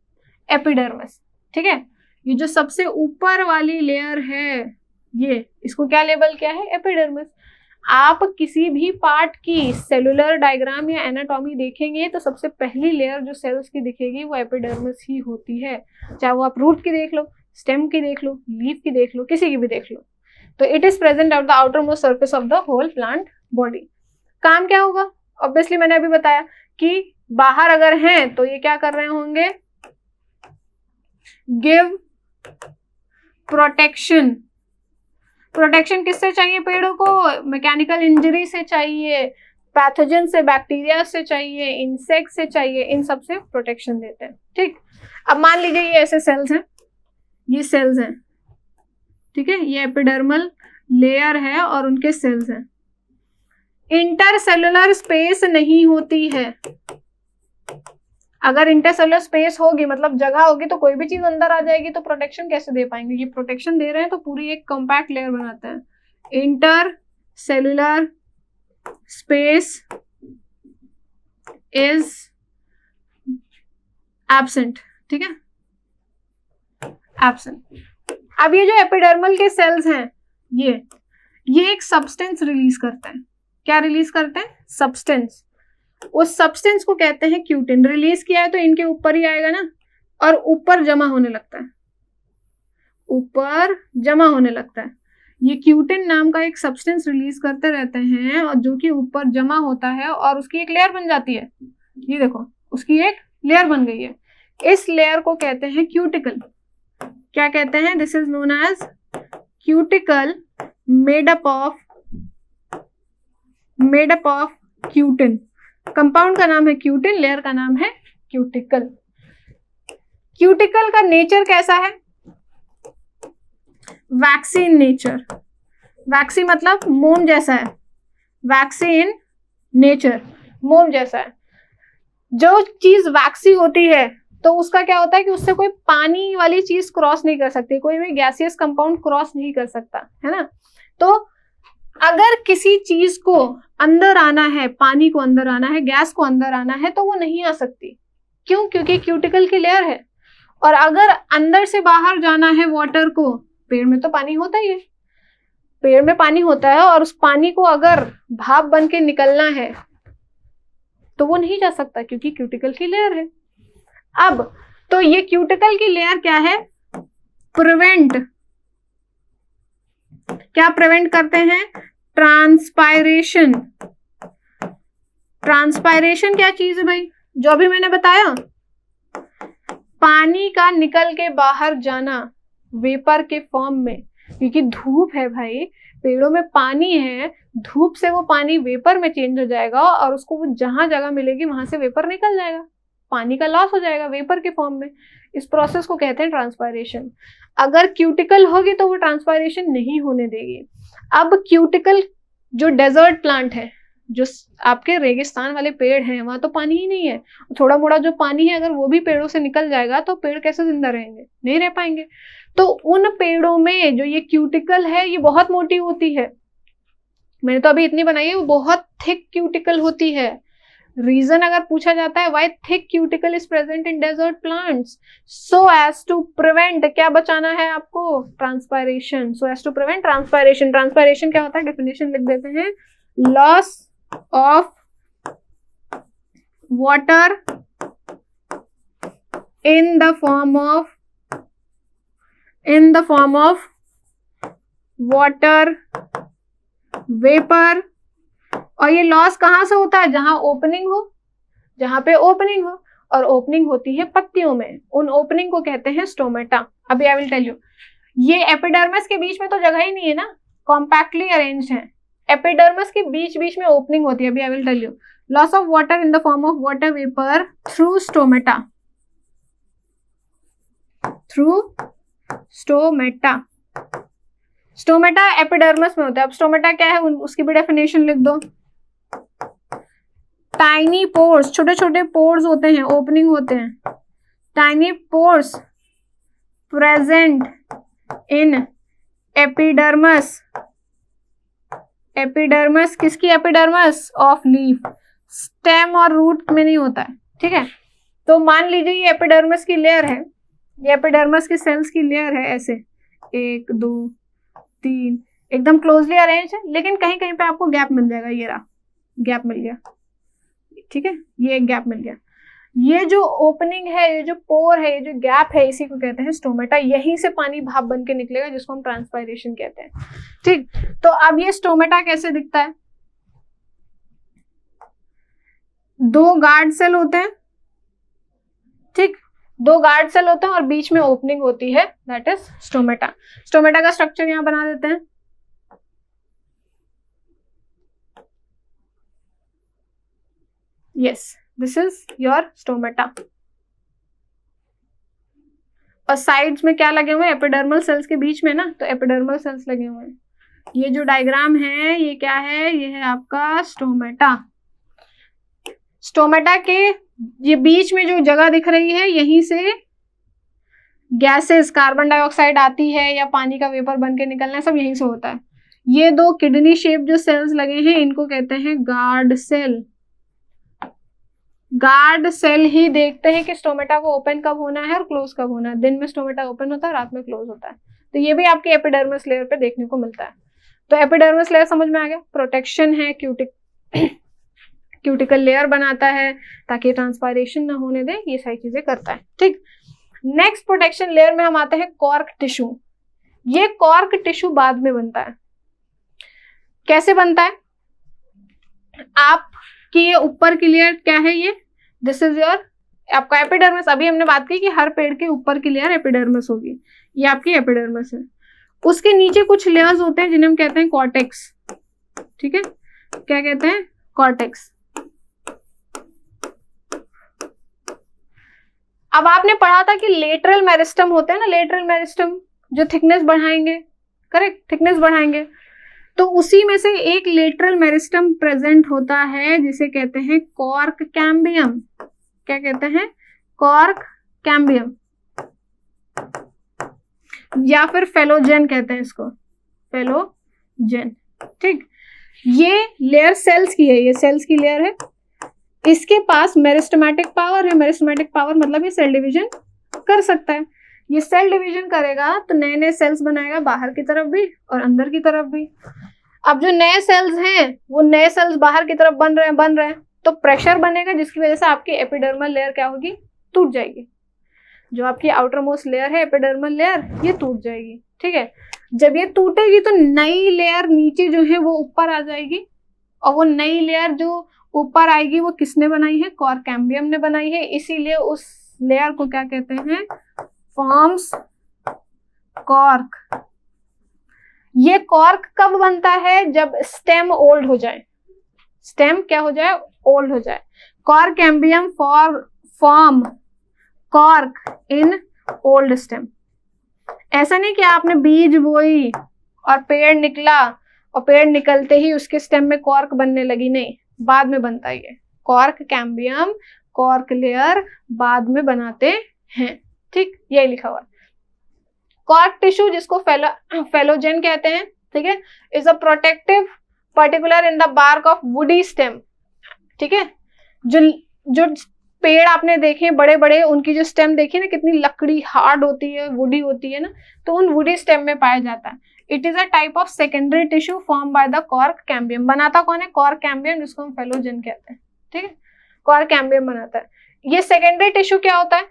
एपिडर्मिस, ठीक है। ये जो सबसे ऊपर वाली लेयर है, ये इसको क्या लेबल किया है, एपिडर्मिस। आप किसी भी पार्ट की सेलुलर डायग्राम या एनाटॉमी देखेंगे तो सबसे पहली लेयर जो सेल्स की दिखेगी वो एपिडर्मिस ही होती है, चाहे वो आप रूट की देख लो, स्टेम की देख लो, लीफ की देख लो, किसी की भी देख लो। तो it is present at the outermost surface of the whole plant body. काम क्या होगा, ऑब्वियसली मैंने अभी बताया कि बाहर अगर हैं तो ये क्या कर रहे होंगे, गिव प्रोटेक्शन। प्रोटेक्शन किससे चाहिए पेड़ों को, मैकेनिकल इंजरी से चाहिए, पैथोजन से, बैक्टीरिया से चाहिए, इंसेक्ट से चाहिए, इन सब से प्रोटेक्शन देते हैं, ठीक। अब मान लीजिए ये ऐसे सेल्स हैं, ये सेल्स हैं, ठीक है, ये एपिडर्मल लेयर है और उनके सेल्स हैं। इंटरसेलुलर स्पेस नहीं होती है। अगर इंटरसेलुलर स्पेस होगी मतलब जगह होगी तो कोई भी चीज अंदर आ जाएगी, तो प्रोटेक्शन कैसे दे पाएंगे। ये प्रोटेक्शन दे रहे हैं तो पूरी एक कॉम्पैक्ट लेयर बनाते हैं। इंटरसेलुलर स्पेस इज एब्सेंट, ठीक है, एब्सेंट। अब ये जो एपिडर्मल के सेल्स हैं, ये एक सब्सटेंस रिलीज करते हैं। क्या रिलीज करते हैं, सब्सटेंस। उस सब्सटेंस को कहते हैं क्यूटिन। रिलीज किया है तो इनके ऊपर ही आएगा ना, और ऊपर जमा होने लगता है, ऊपर जमा होने लगता है। ये क्यूटिन नाम का एक सब्सटेंस रिलीज करते रहते हैं और जो कि ऊपर जमा होता है और उसकी एक लेयर बन जाती है। ये देखो उसकी एक लेयर बन गई है। इस लेयर को कहते हैं क्यूटिकल। क्या कहते हैं, this is known as cuticle, made up of cutin. Compound का नाम है क्यूटिन, लेयर का नाम है क्यूटिकल। क्यूटिकल का नेचर कैसा है, वैक्सीन नेचर। वैक्सी मतलब मोम जैसा है, वैक्सीन नेचर, मोम जैसा है। जो चीज वैक्सी होती है तो उसका क्या होता है कि उससे कोई पानी वाली चीज क्रॉस नहीं कर सकती, कोई भी गैसियस कंपाउंड क्रॉस नहीं कर सकता, है ना। तो अगर किसी चीज को अंदर आना है, पानी को अंदर आना है, गैस को अंदर आना है, तो वो नहीं आ सकती। क्यों, क्योंकि क्यूटिकल की लेयर है। और अगर अंदर से बाहर जाना है वाटर को, पेड़ में तो पानी होता ही है, पेड़ में पानी होता है, और उस पानी को अगर भाप बन के निकलना है तो वो नहीं जा सकता क्योंकि क्यूटिकल की लेयर है। अब तो ये क्यूटिकल की लेयर क्या है, प्रिवेंट, क्या प्रिवेंट करते हैं, ट्रांसपायरेशन। ट्रांसपायरेशन क्या चीज है भाई, जो अभी मैंने बताया, पानी का निकल के बाहर जाना वेपर के फॉर्म में। क्योंकि धूप है भाई, पेड़ों में पानी है, धूप से वो पानी वेपर में चेंज हो जाएगा और उसको वो जहां जगह मिलेगी वहां से वेपर निकल जाएगा, पानी का लॉस हो जाएगा वेपर के फॉर्म में। इस प्रोसेस को कहते हैं ट्रांसपायरेशन। अगर क्यूटिकल होगी तो वो ट्रांसपायरेशन नहीं होने देगी। अब क्यूटिकल जो डेजर्ट प्लांट है, जो आपके रेगिस्तान वाले पेड़ हैं, वहां तो पानी ही नहीं है, थोड़ा मोड़ा जो पानी है अगर वो भी पेड़ों से निकल जाएगा तो पेड़ कैसे जिंदा रहेंगे, नहीं रह पाएंगे। तो उन पेड़ों में जो ये क्यूटिकल है ये बहुत मोटी होती है, मैंने तो अभी इतनी बनाई है, वो बहुत थिक क्यूटिकल होती है। रीजन अगर पूछा जाता है why thick cuticle is present in desert plants, so as to prevent, क्या बचाना है आपको, transpiration, so as to prevent transpiration. Transpiration क्या होता है, डेफिनेशन लिख देते हैं, loss of water in the form of water vapor। और ये लॉस कहां से होता है, जहां ओपनिंग हो, जहां पे ओपनिंग हो, और ओपनिंग होती है पत्तियों में, उन ओपनिंग को कहते हैं स्टोमेटा। अभी आई विल टेल यू, ये एपिडर्मिस के बीच में तो जगह ही नहीं है ना, कॉम्पैक्टली अरेंज्ड है। एपिडर्मिस के बीच बीच में ओपनिंग होती है। अभी I will tell you, loss of water in the form of water vapour through stomata, through stomata. Stomata epidermis में होता है। अब स्टोमेटा क्या है उसकी भी डेफिनेशन लिख दो, टाइनी पोर्स, छोटे छोटे पोर्स होते हैं, ओपनिंग होते हैं, tiny pores present in epidermis. Epidermis किसकी, एपिडर्मिस ऑफ लीफ, स्टेम और रूट में नहीं होता है, ठीक है। तो मान लीजिए ये एपिडर्मिस की लेयर है, ये एपिडर्मिस की सेल्स की लेयर है, ऐसे 1 2 3 एकदम क्लोजली अरेंज है, लेकिन कहीं कहीं पे आपको गैप मिल जाएगा। ये रहा, गैप मिल गया, ठीक है, ये एक गैप मिल गया। ये जो ओपनिंग है, ये जो पोर है, ये जो गैप है, इसी को कहते हैं स्टोमेटा। यहीं से पानी भाप बन के निकलेगा, जिसको हम ट्रांसपायरेशन कहते हैं। ठीक, तो अब ये स्टोमेटा कैसे दिखता है? 2 गार्ड सेल होते हैं, ठीक, 2 गार्ड सेल होते हैं और बीच में ओपनिंग होती है, दैट इज स्टोमेटा। स्टोमेटा का स्ट्रक्चर यहां बना देते हैं। Yes, this is your stomata. और साइड्स में क्या लगे हुए हैं? एपिडर्मल सेल्स के बीच में ना, तो एपिडर्मल सेल्स लगे हुए हैं। ये जो डायग्राम है, ये क्या है? ये है आपका स्टोमेटा। स्टोमेटा के ये बीच में जो जगह दिख रही है, यहीं से गैसेस, कार्बन डाइऑक्साइड आती है या पानी का वेपर बन के निकलना है, सब यहीं से होता है। ये 2 किडनी शेप जो सेल्स लगे हैं, इनको कहते हैं गार्ड सेल। गार्ड सेल ही देखते हैं कि स्टोमेटा को ओपन कब होना है और क्लोज कब होना है। दिन में स्टोमेटा ओपन होता है, रात में क्लोज होता है। तो ये भी आपके एपिडर्मिस लेयर पे देखने को मिलता है। तो एपिडर्मिस लेयर समझ में आ गया, प्रोटेक्शन है, क्यूटिकल लेयर बनाता है ताकि ट्रांसपायरेशन ना होने दे, ये सारी चीजें करता है। ठीक, नेक्स्ट प्रोटेक्शन लेयर में हम आते हैं कॉर्क टिश्यू। ये कॉर्क टिश्यू बाद में बनता है। कैसे बनता है? आपकी ये ऊपर की लेयर क्या है? ये दिस इज योर आपका एपिडर्मिस। अभी हमने बात की कि हर पेड़ के ऊपर की लेयर एपिडर्मिस होगी, ये आपकी एपिडर्मिस है। उसके नीचे कुछ लेयर्स होते हैं जिन्हें हम कहते हैं कॉर्टेक्स। ठीक है, क्या कहते हैं? कॉर्टेक्स। अब आपने पढ़ा था कि लेटरल मेरिस्टम होते हैं ना, लेटरल मेरिस्टम जो थिकनेस बढ़ाएंगे, करेक्ट, थिकनेस बढ़ाएंगे। तो उसी में से एक लेटरल मेरिस्टम प्रेजेंट होता है जिसे कहते हैं कॉर्क कैम्बियम। क्या कहते हैं? कॉर्क कैम्बियम, या फिर फेलोजेन कहते हैं इसको, फेलोजेन। ठीक, ये लेयर सेल्स की है, ये सेल्स की लेयर है। इसके पास मेरिस्टेमेटिक पावर है। मेरिस्टेमेटिक पावर मतलब ये सेल डिवीजन कर सकता है। ये सेल डिवीजन करेगा तो नए नए सेल्स बनाएगा, बाहर की तरफ भी और अंदर की तरफ भी। अब जो नए सेल्स हैं, वो नए सेल्स बाहर की तरफ बन रहे हैं, तो प्रेशर बनेगा जिसकी वजह से आपकी एपिडर्मल लेयर क्या होगी? टूट जाएगी। जो आपकी आउटर मोस्ट लेयर है एपिडर्मल लेयर, ये टूट जाएगी। ठीक है, जब ये टूटेगी तो नई लेयर नीचे जो है वो ऊपर आ जाएगी, और वो नई लेयर जो ऊपर आएगी वो किसने बनाई है? कॉर्क कैम्बियम ने बनाई है। इसीलिए उस लेयर को क्या कहते हैं? Forms cork. ये कॉर्क कब बनता है? जब स्टेम ओल्ड हो जाए। स्टेम क्या हो जाए? ओल्ड हो जाए। Cork cambium form cork in old stem. ऐसा नहीं कि आपने बीज बोई और पेड़ निकला और पेड़ निकलते ही उसके स्टेम में कॉर्क बनने लगी, नहीं, बाद में बनता है ये। कॉर्क कैम्बियम, कॉर्क लेयर बाद में बनाते हैं। ठीक, यही लिखा हुआ है। कॉर्क टिश्यू जिसको फेलोजेन कहते हैं, ठीक है, is a protective particular in the bark of woody stem. ठीक है, जो पेड़ आपने देखे बड़े बड़े, उनकी जो स्टेम देखी ना, कितनी लकड़ी हार्ड होती है, वुडी होती है ना, तो उन वुडी स्टेम में पाया जाता है। It is a type of secondary tissue form by the cork cambium. बनाता कौन है? कॉर्क कैम्बियम, जिसको हम फेलोजेन कहते हैं। ठीक है, कॉर्क कैम्बियम बनाता है। ये सेकेंडरी टिश्यू क्या होता है?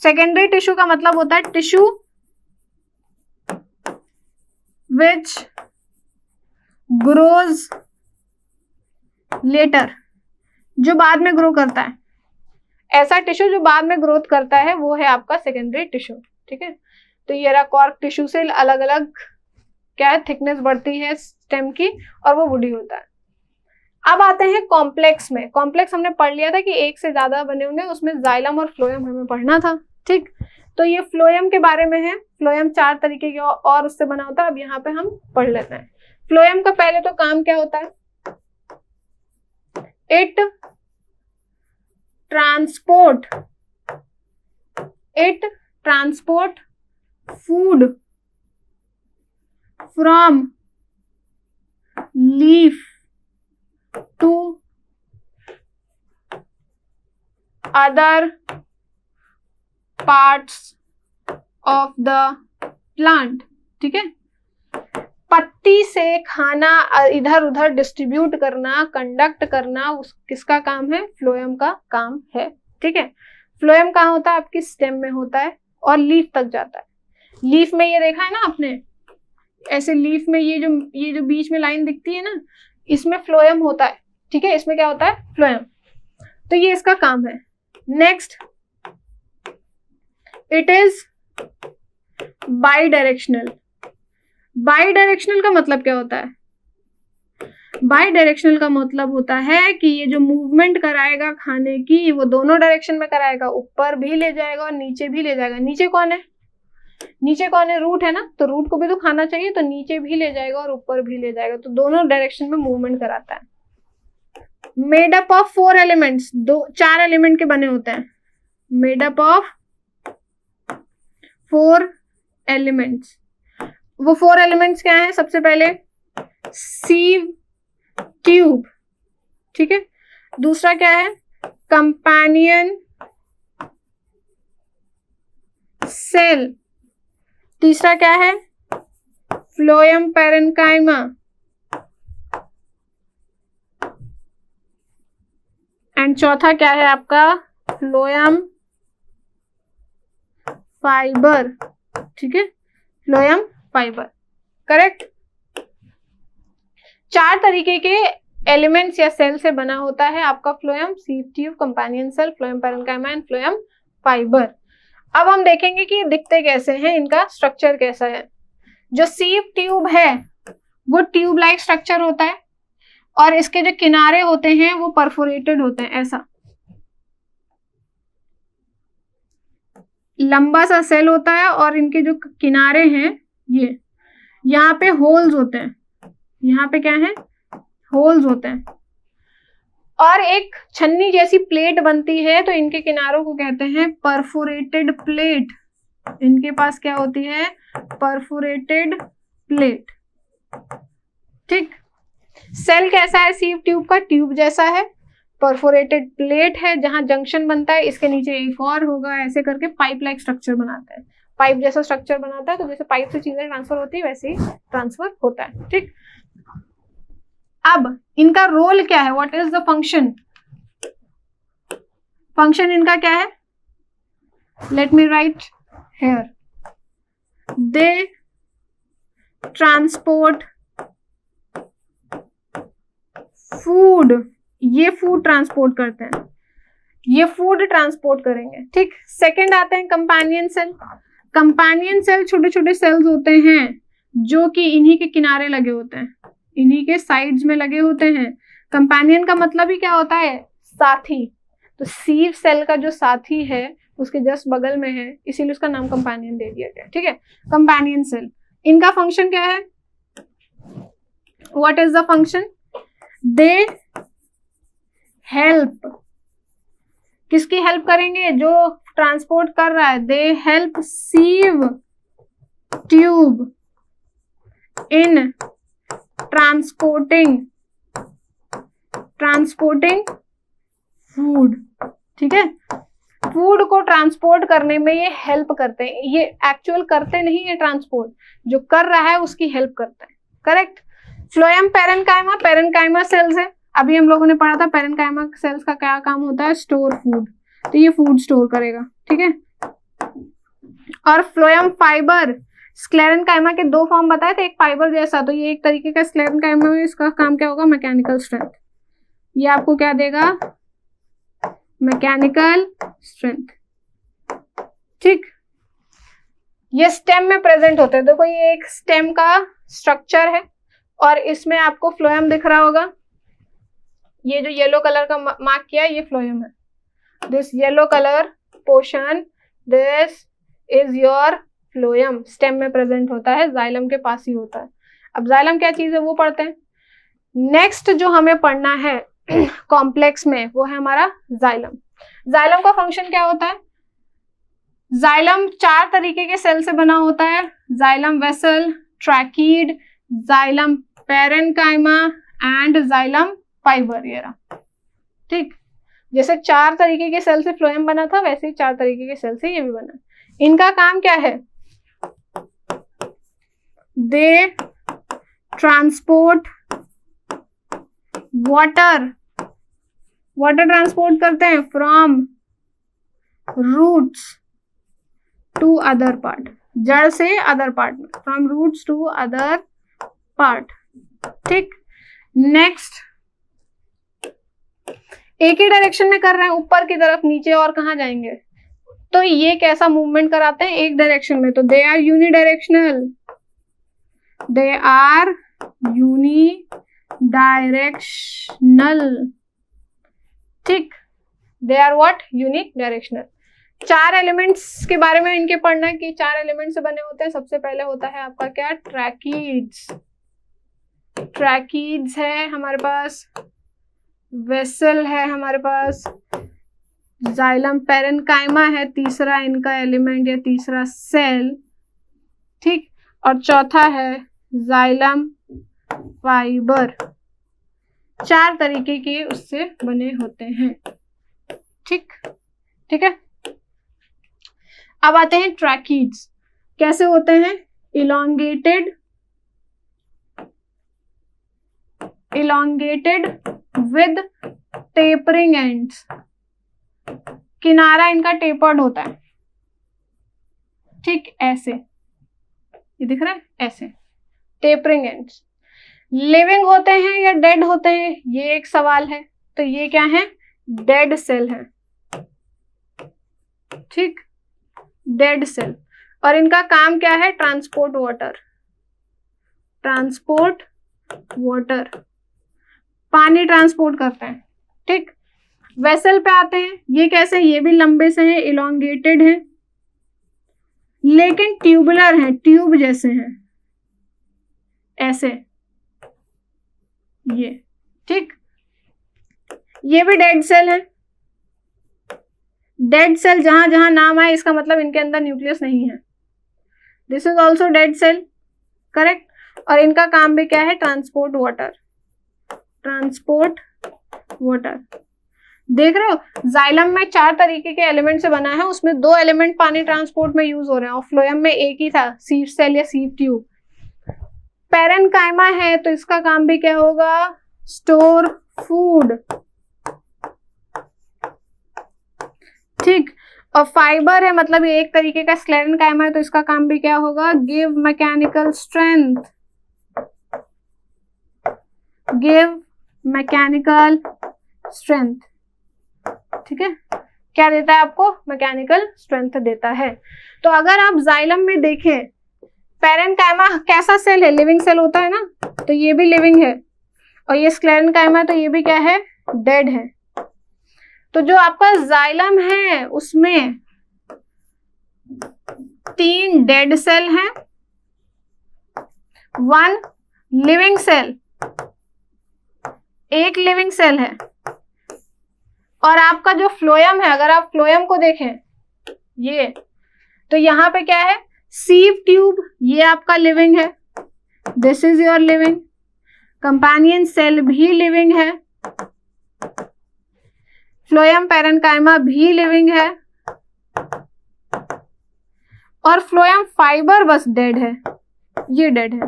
सेकेंडरी टिश्यू का मतलब होता है टिश्यू विच ग्रोज लेटर, जो बाद में ग्रो करता है। ऐसा टिश्यू जो बाद में ग्रोथ करता है वो है आपका सेकेंडरी टिश्यू। ठीक है, तो ये रहा कॉर्क टिश्यू से अलग अलग क्या है? थिकनेस बढ़ती है स्टेम की और वो वुडी होता है। अब आते हैं कॉम्प्लेक्स में। कॉम्प्लेक्स हमने पढ़ लिया था कि एक से ज्यादा बने होंगे, उसमें जाइलम और फ्लोएम हमें पढ़ना था। ठीक, तो ये फ्लोएम के बारे में है। फ्लोएम 4 तरीके के और उससे बना होता है। अब यहाँ पे हम पढ़ लेते हैं। फ्लोएम का पहले तो काम क्या होता है? It transport food from leaf to other parts of the plant, ठीक है। पत्ती से खाना इधर उधर डिस्ट्रीब्यूट करना, कंडक्ट करना, उस किसका काम है? फ्लोएम का काम है, ठीक है। फ्लोएम कहाँ होता है? आपकी स्टेम में होता है और लीफ तक जाता है। लीफ में ये देखा है ना आपने, ऐसे लीफ में ये जो बीच में लाइन दिखती है ना, इसमें फ्लोएम होता है, ठीक है। इसमें क्या होता है? फ्लोएम। तो ये इसका काम है। Next, it is by directional. By directional का मतलब क्या होता है? बाई डायरेक्शनल का मतलब होता है कि ये जो मूवमेंट कराएगा खाने की, वो दोनों डायरेक्शन में कराएगा, ऊपर भी ले जाएगा और नीचे भी ले जाएगा। नीचे कौन है? नीचे कौन है? रूट है ना, तो रूट को भी तो खाना चाहिए, तो नीचे भी ले जाएगा और ऊपर भी ले जाएगा, तो दोनों डायरेक्शन में मूवमेंट कराता है। Made up of 4 elements, 4 element के बने होते हैं। Made up of 4 elements. वो 4 एलिमेंट्स क्या है? सबसे पहले सीव ट्यूब, ठीक है। दूसरा क्या है? Companion cell. तीसरा क्या है? Phloem parenchyma. एंड चौथा क्या है आपका? फ्लोएम फाइबर, ठीक है। Phloem fibre, correct. 4 तरीके के एलिमेंट्स या सेल से बना होता है आपका phloem, sieve tube, companion cell, phloem parenchyma and phloem fibre. अब हम देखेंगे कि दिखते कैसे हैं, इनका स्ट्रक्चर कैसा है। जो सीव ट्यूब है वो ट्यूब लाइक स्ट्रक्चर होता है और इसके जो किनारे होते हैं वो परफोरेटेड होते हैं, ऐसा लंबा सा सेल होता है और इनके जो किनारे हैं ये, यहाँ पे होल्स होते हैं। यहाँ पे क्या है? होल्स होते हैं और एक छन्नी जैसी प्लेट बनती है, तो इनके किनारों को कहते हैं परफोरेटेड प्लेट। इनके पास क्या होती है? परफोरेटेड प्लेट, ठीक। सेल कैसा है सीव ट्यूब का? ट्यूब जैसा है, परफोरेटेड प्लेट है जहां जंक्शन बनता है, इसके नीचे एक और होगा, ऐसे करके पाइप लाइक स्ट्रक्चर बनाता है। पाइप जैसा स्ट्रक्चर बनाता है, तो जैसे पाइप से चीजें ट्रांसफर होती है वैसे ही ट्रांसफर होता है, ठीक। अब इनका रोल क्या है? What is the function? Function इनका क्या है? Let me right here. They transport food. ये फूड ट्रांसपोर्ट करते हैं, ये फूड ट्रांसपोर्ट करेंगे, ठीक। सेकंड आते हैं कंपेनियन सेल। कंपेनियन सेल छोटे छोटे सेल्स होते हैं जो कि इन्हीं के किनारे लगे होते हैं, इन्हीं के साइड्स में लगे होते हैं। कंपेनियन का मतलब ही क्या होता है? साथी। तो सीव सेल का जो साथी है उसके जस्ट बगल में है, इसीलिए उसका नाम कंपेनियन दे दिया गया, ठीक है। कंपेनियन सेल, इनका फंक्शन क्या है? What is the function? They help. किसकी हेल्प करेंगे? जो ट्रांसपोर्ट कर रहा है। They help sieve tube in transporting food, ठीक है। फूड को ट्रांसपोर्ट करने में ये हेल्प करते हैं। ये एक्चुअल करते नहीं है ट्रांसपोर्ट, जो कर रहा है उसकी हेल्प करते हैं, correct. Phloem parenchyma, parenchyma sales है। अभी हम लोगों ने पढ़ा था पैरेन्काइमा सेल्स का क्या काम होता है? स्टोर फूड, तो ये फूड स्टोर करेगा, ठीक है। और फ्लोएम फाइबर, स्क्लेरेन्काइमा के 2 फॉर्म बताए थे, एक फाइबर जैसा, तो ये एक तरीके का स्क्लेरेन्काइमा में इसका काम क्या होगा? Mechanical strength. ये आपको क्या देगा? मैकेनिकल स्ट्रेंथ, ठीक। ये स्टेम में प्रेजेंट होते हैं। देखो ये एक स्टेम का स्ट्रक्चर है और इसमें आपको फ्लोएम दिख रहा होगा। ये जो येलो कलर का मार्क किया है ये फ्लोएम है। This yellow colour portion, this is your phloem. Stem में प्रेजेंट होता है, जाइलम के पास ही होता है। अब जाइलम क्या चीज है वो पढ़ते हैं। नेक्स्ट जो हमें पढ़ना है कॉम्प्लेक्स में वो है हमारा जाइलम। जाइलम का फंक्शन क्या होता है? जाइलम 4 तरीके के सेल से बना होता है। Xylem vessel, tracheid, xylem parenchyma and xylem fibre, ये रहा, ठीक। जैसे 4 तरीके के सेल से फ्लोएम बना था, वैसे ही 4 तरीके के सेल से ये भी बना। इनका काम क्या है? दे ट्रांसपोर्ट वाटर ट्रांसपोर्ट करते हैं from roots to other part, जड़ से अदर पार्ट में, from roots to other part. ठीक, नेक्स्ट एक ही डायरेक्शन में कर रहे हैं, ऊपर की तरफ, नीचे और कहाँ जाएंगे? तो ये कैसा मूवमेंट कराते हैं? एक डायरेक्शन में, तो they are unidirectional, they are unidirectional. ठीक, they are what? Unidirectional. 4 elements के बारे में इनके पढ़ना है कि 4 एलिमेंट से बने होते हैं। सबसे पहले होता है आपका क्या? ट्रैकीड्स। ट्रैकीड्स है हमारे पास, वेसल है हमारे पास, जाइलम पैरेन्काइमा है तीसरा इनका एलिमेंट या तीसरा सेल। ठीक, और चौथा है जाइलम फाइबर। 4 तरीके के उससे बने होते हैं। ठीक, ठीक है। अब आते हैं ट्रैकीड्स। कैसे होते हैं? Elongated with tapering ends. किनारा इनका टेपर्ड होता है। ठीक, ऐसे, ये दिख रहा है, ऐसे टेपरिंग एंड्स। लिविंग होते हैं या डेड होते हैं, ये एक सवाल है। तो ये क्या है? डेड सेल है। ठीक, डेड सेल। और इनका काम क्या है? ट्रांसपोर्ट वाटर, पानी ट्रांसपोर्ट करते हैं। ठीक, वेसल पे आते हैं। ये कैसे? ये भी लंबे से हैं, इलोंगेटेड हैं, लेकिन ट्यूबुलर हैं, ट्यूब जैसे हैं, ऐसे ये। ठीक, ये भी डेड सेल है। डेड सेल जहां जहां नाम आए इसका मतलब इनके अंदर न्यूक्लियस नहीं है। This is also dead cell, correct. और इनका काम भी क्या है? Transport water. देख रहे हो, जाइलम में 4 तरीके के एलिमेंट से बना है, उसमें 2 एलिमेंट पानी ट्रांसपोर्ट में यूज हो रहे हैं, और फ्लोएम में एक ही था, सीव सेल या सीव ट्यूब। पैरेन्काइमा है तो इसका काम भी क्या होगा? Store food. ठीक, और फाइबर है, मतलब ये एक तरीके का स्क्लेरेन्काइमा है, तो इसका काम भी क्या होगा? Give mechanical strength. ठीक है, क्या देता है आपको? मैकेनिकल स्ट्रेंथ देता है। तो अगर आप जाइलम में देखें, पैरेन्काइमा कैसा सेल है? लिविंग सेल होता है ना, तो ये भी लिविंग है, और ये स्क्लेरेन्काइमा, तो ये भी क्या है? डेड है। तो जो आपका जाइलम है उसमें 3 डेड सेल हैं, 1 लिविंग सेल, 1 लिविंग सेल है। और आपका जो फ्लोएम है, अगर आप फ्लोएम को देखें ये, तो यहां पे क्या है? सीव ट्यूब, ये आपका लिविंग है, this is your living. Companion cell भी लिविंग है, फ्लोएम पैरेन्काइमा भी लिविंग है, और फ्लोएम फाइबर बस डेड है, ये डेड है।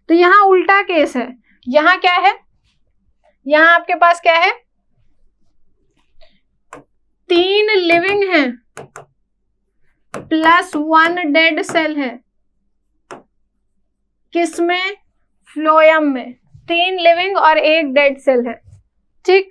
तो यहां उल्टा केस है। यहां क्या है? यहां आपके पास क्या है? 3 लिविंग है प्लस 1 डेड सेल है। किसमें? फ्लोएम में 3 लिविंग और 1 डेड सेल है। ठीक,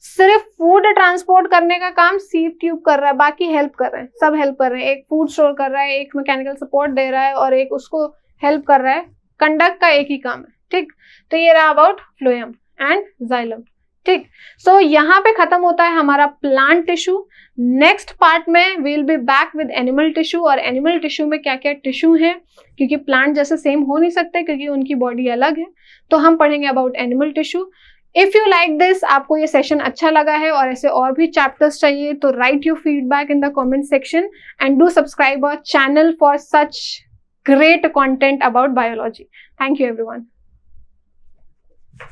सिर्फ फूड ट्रांसपोर्ट करने का काम सीव ट्यूब कर रहा है, बाकी हेल्प कर रहे हैं, सब हेल्प कर रहे हैं। एक फूड स्टोर कर रहा है, एक मैकेनिकल सपोर्ट दे रहा है, और एक उसको हेल्प कर रहा है। कंडक्ट का एक ही काम है। ठीक, तो ये रहा अबाउट फ्लोएम एंड जाइलम। ठीक, सो यहाँ पे खत्म होता है हमारा प्लांट टिश्यू। नेक्स्ट पार्ट में we will be back with animal tissue, और एनिमल टिश्यू में क्या क्या टिश्यू है, क्योंकि प्लांट जैसे सेम हो नहीं सकते क्योंकि उनकी बॉडी अलग है, तो हम पढ़ेंगे about animal tissue. If you like this, आपको ये सेशन अच्छा लगा है और ऐसे और भी चैप्टर्स चाहिए, तो write your feedback in the comment section and do subscribe our channel for such great content about biology. Thank you everyone.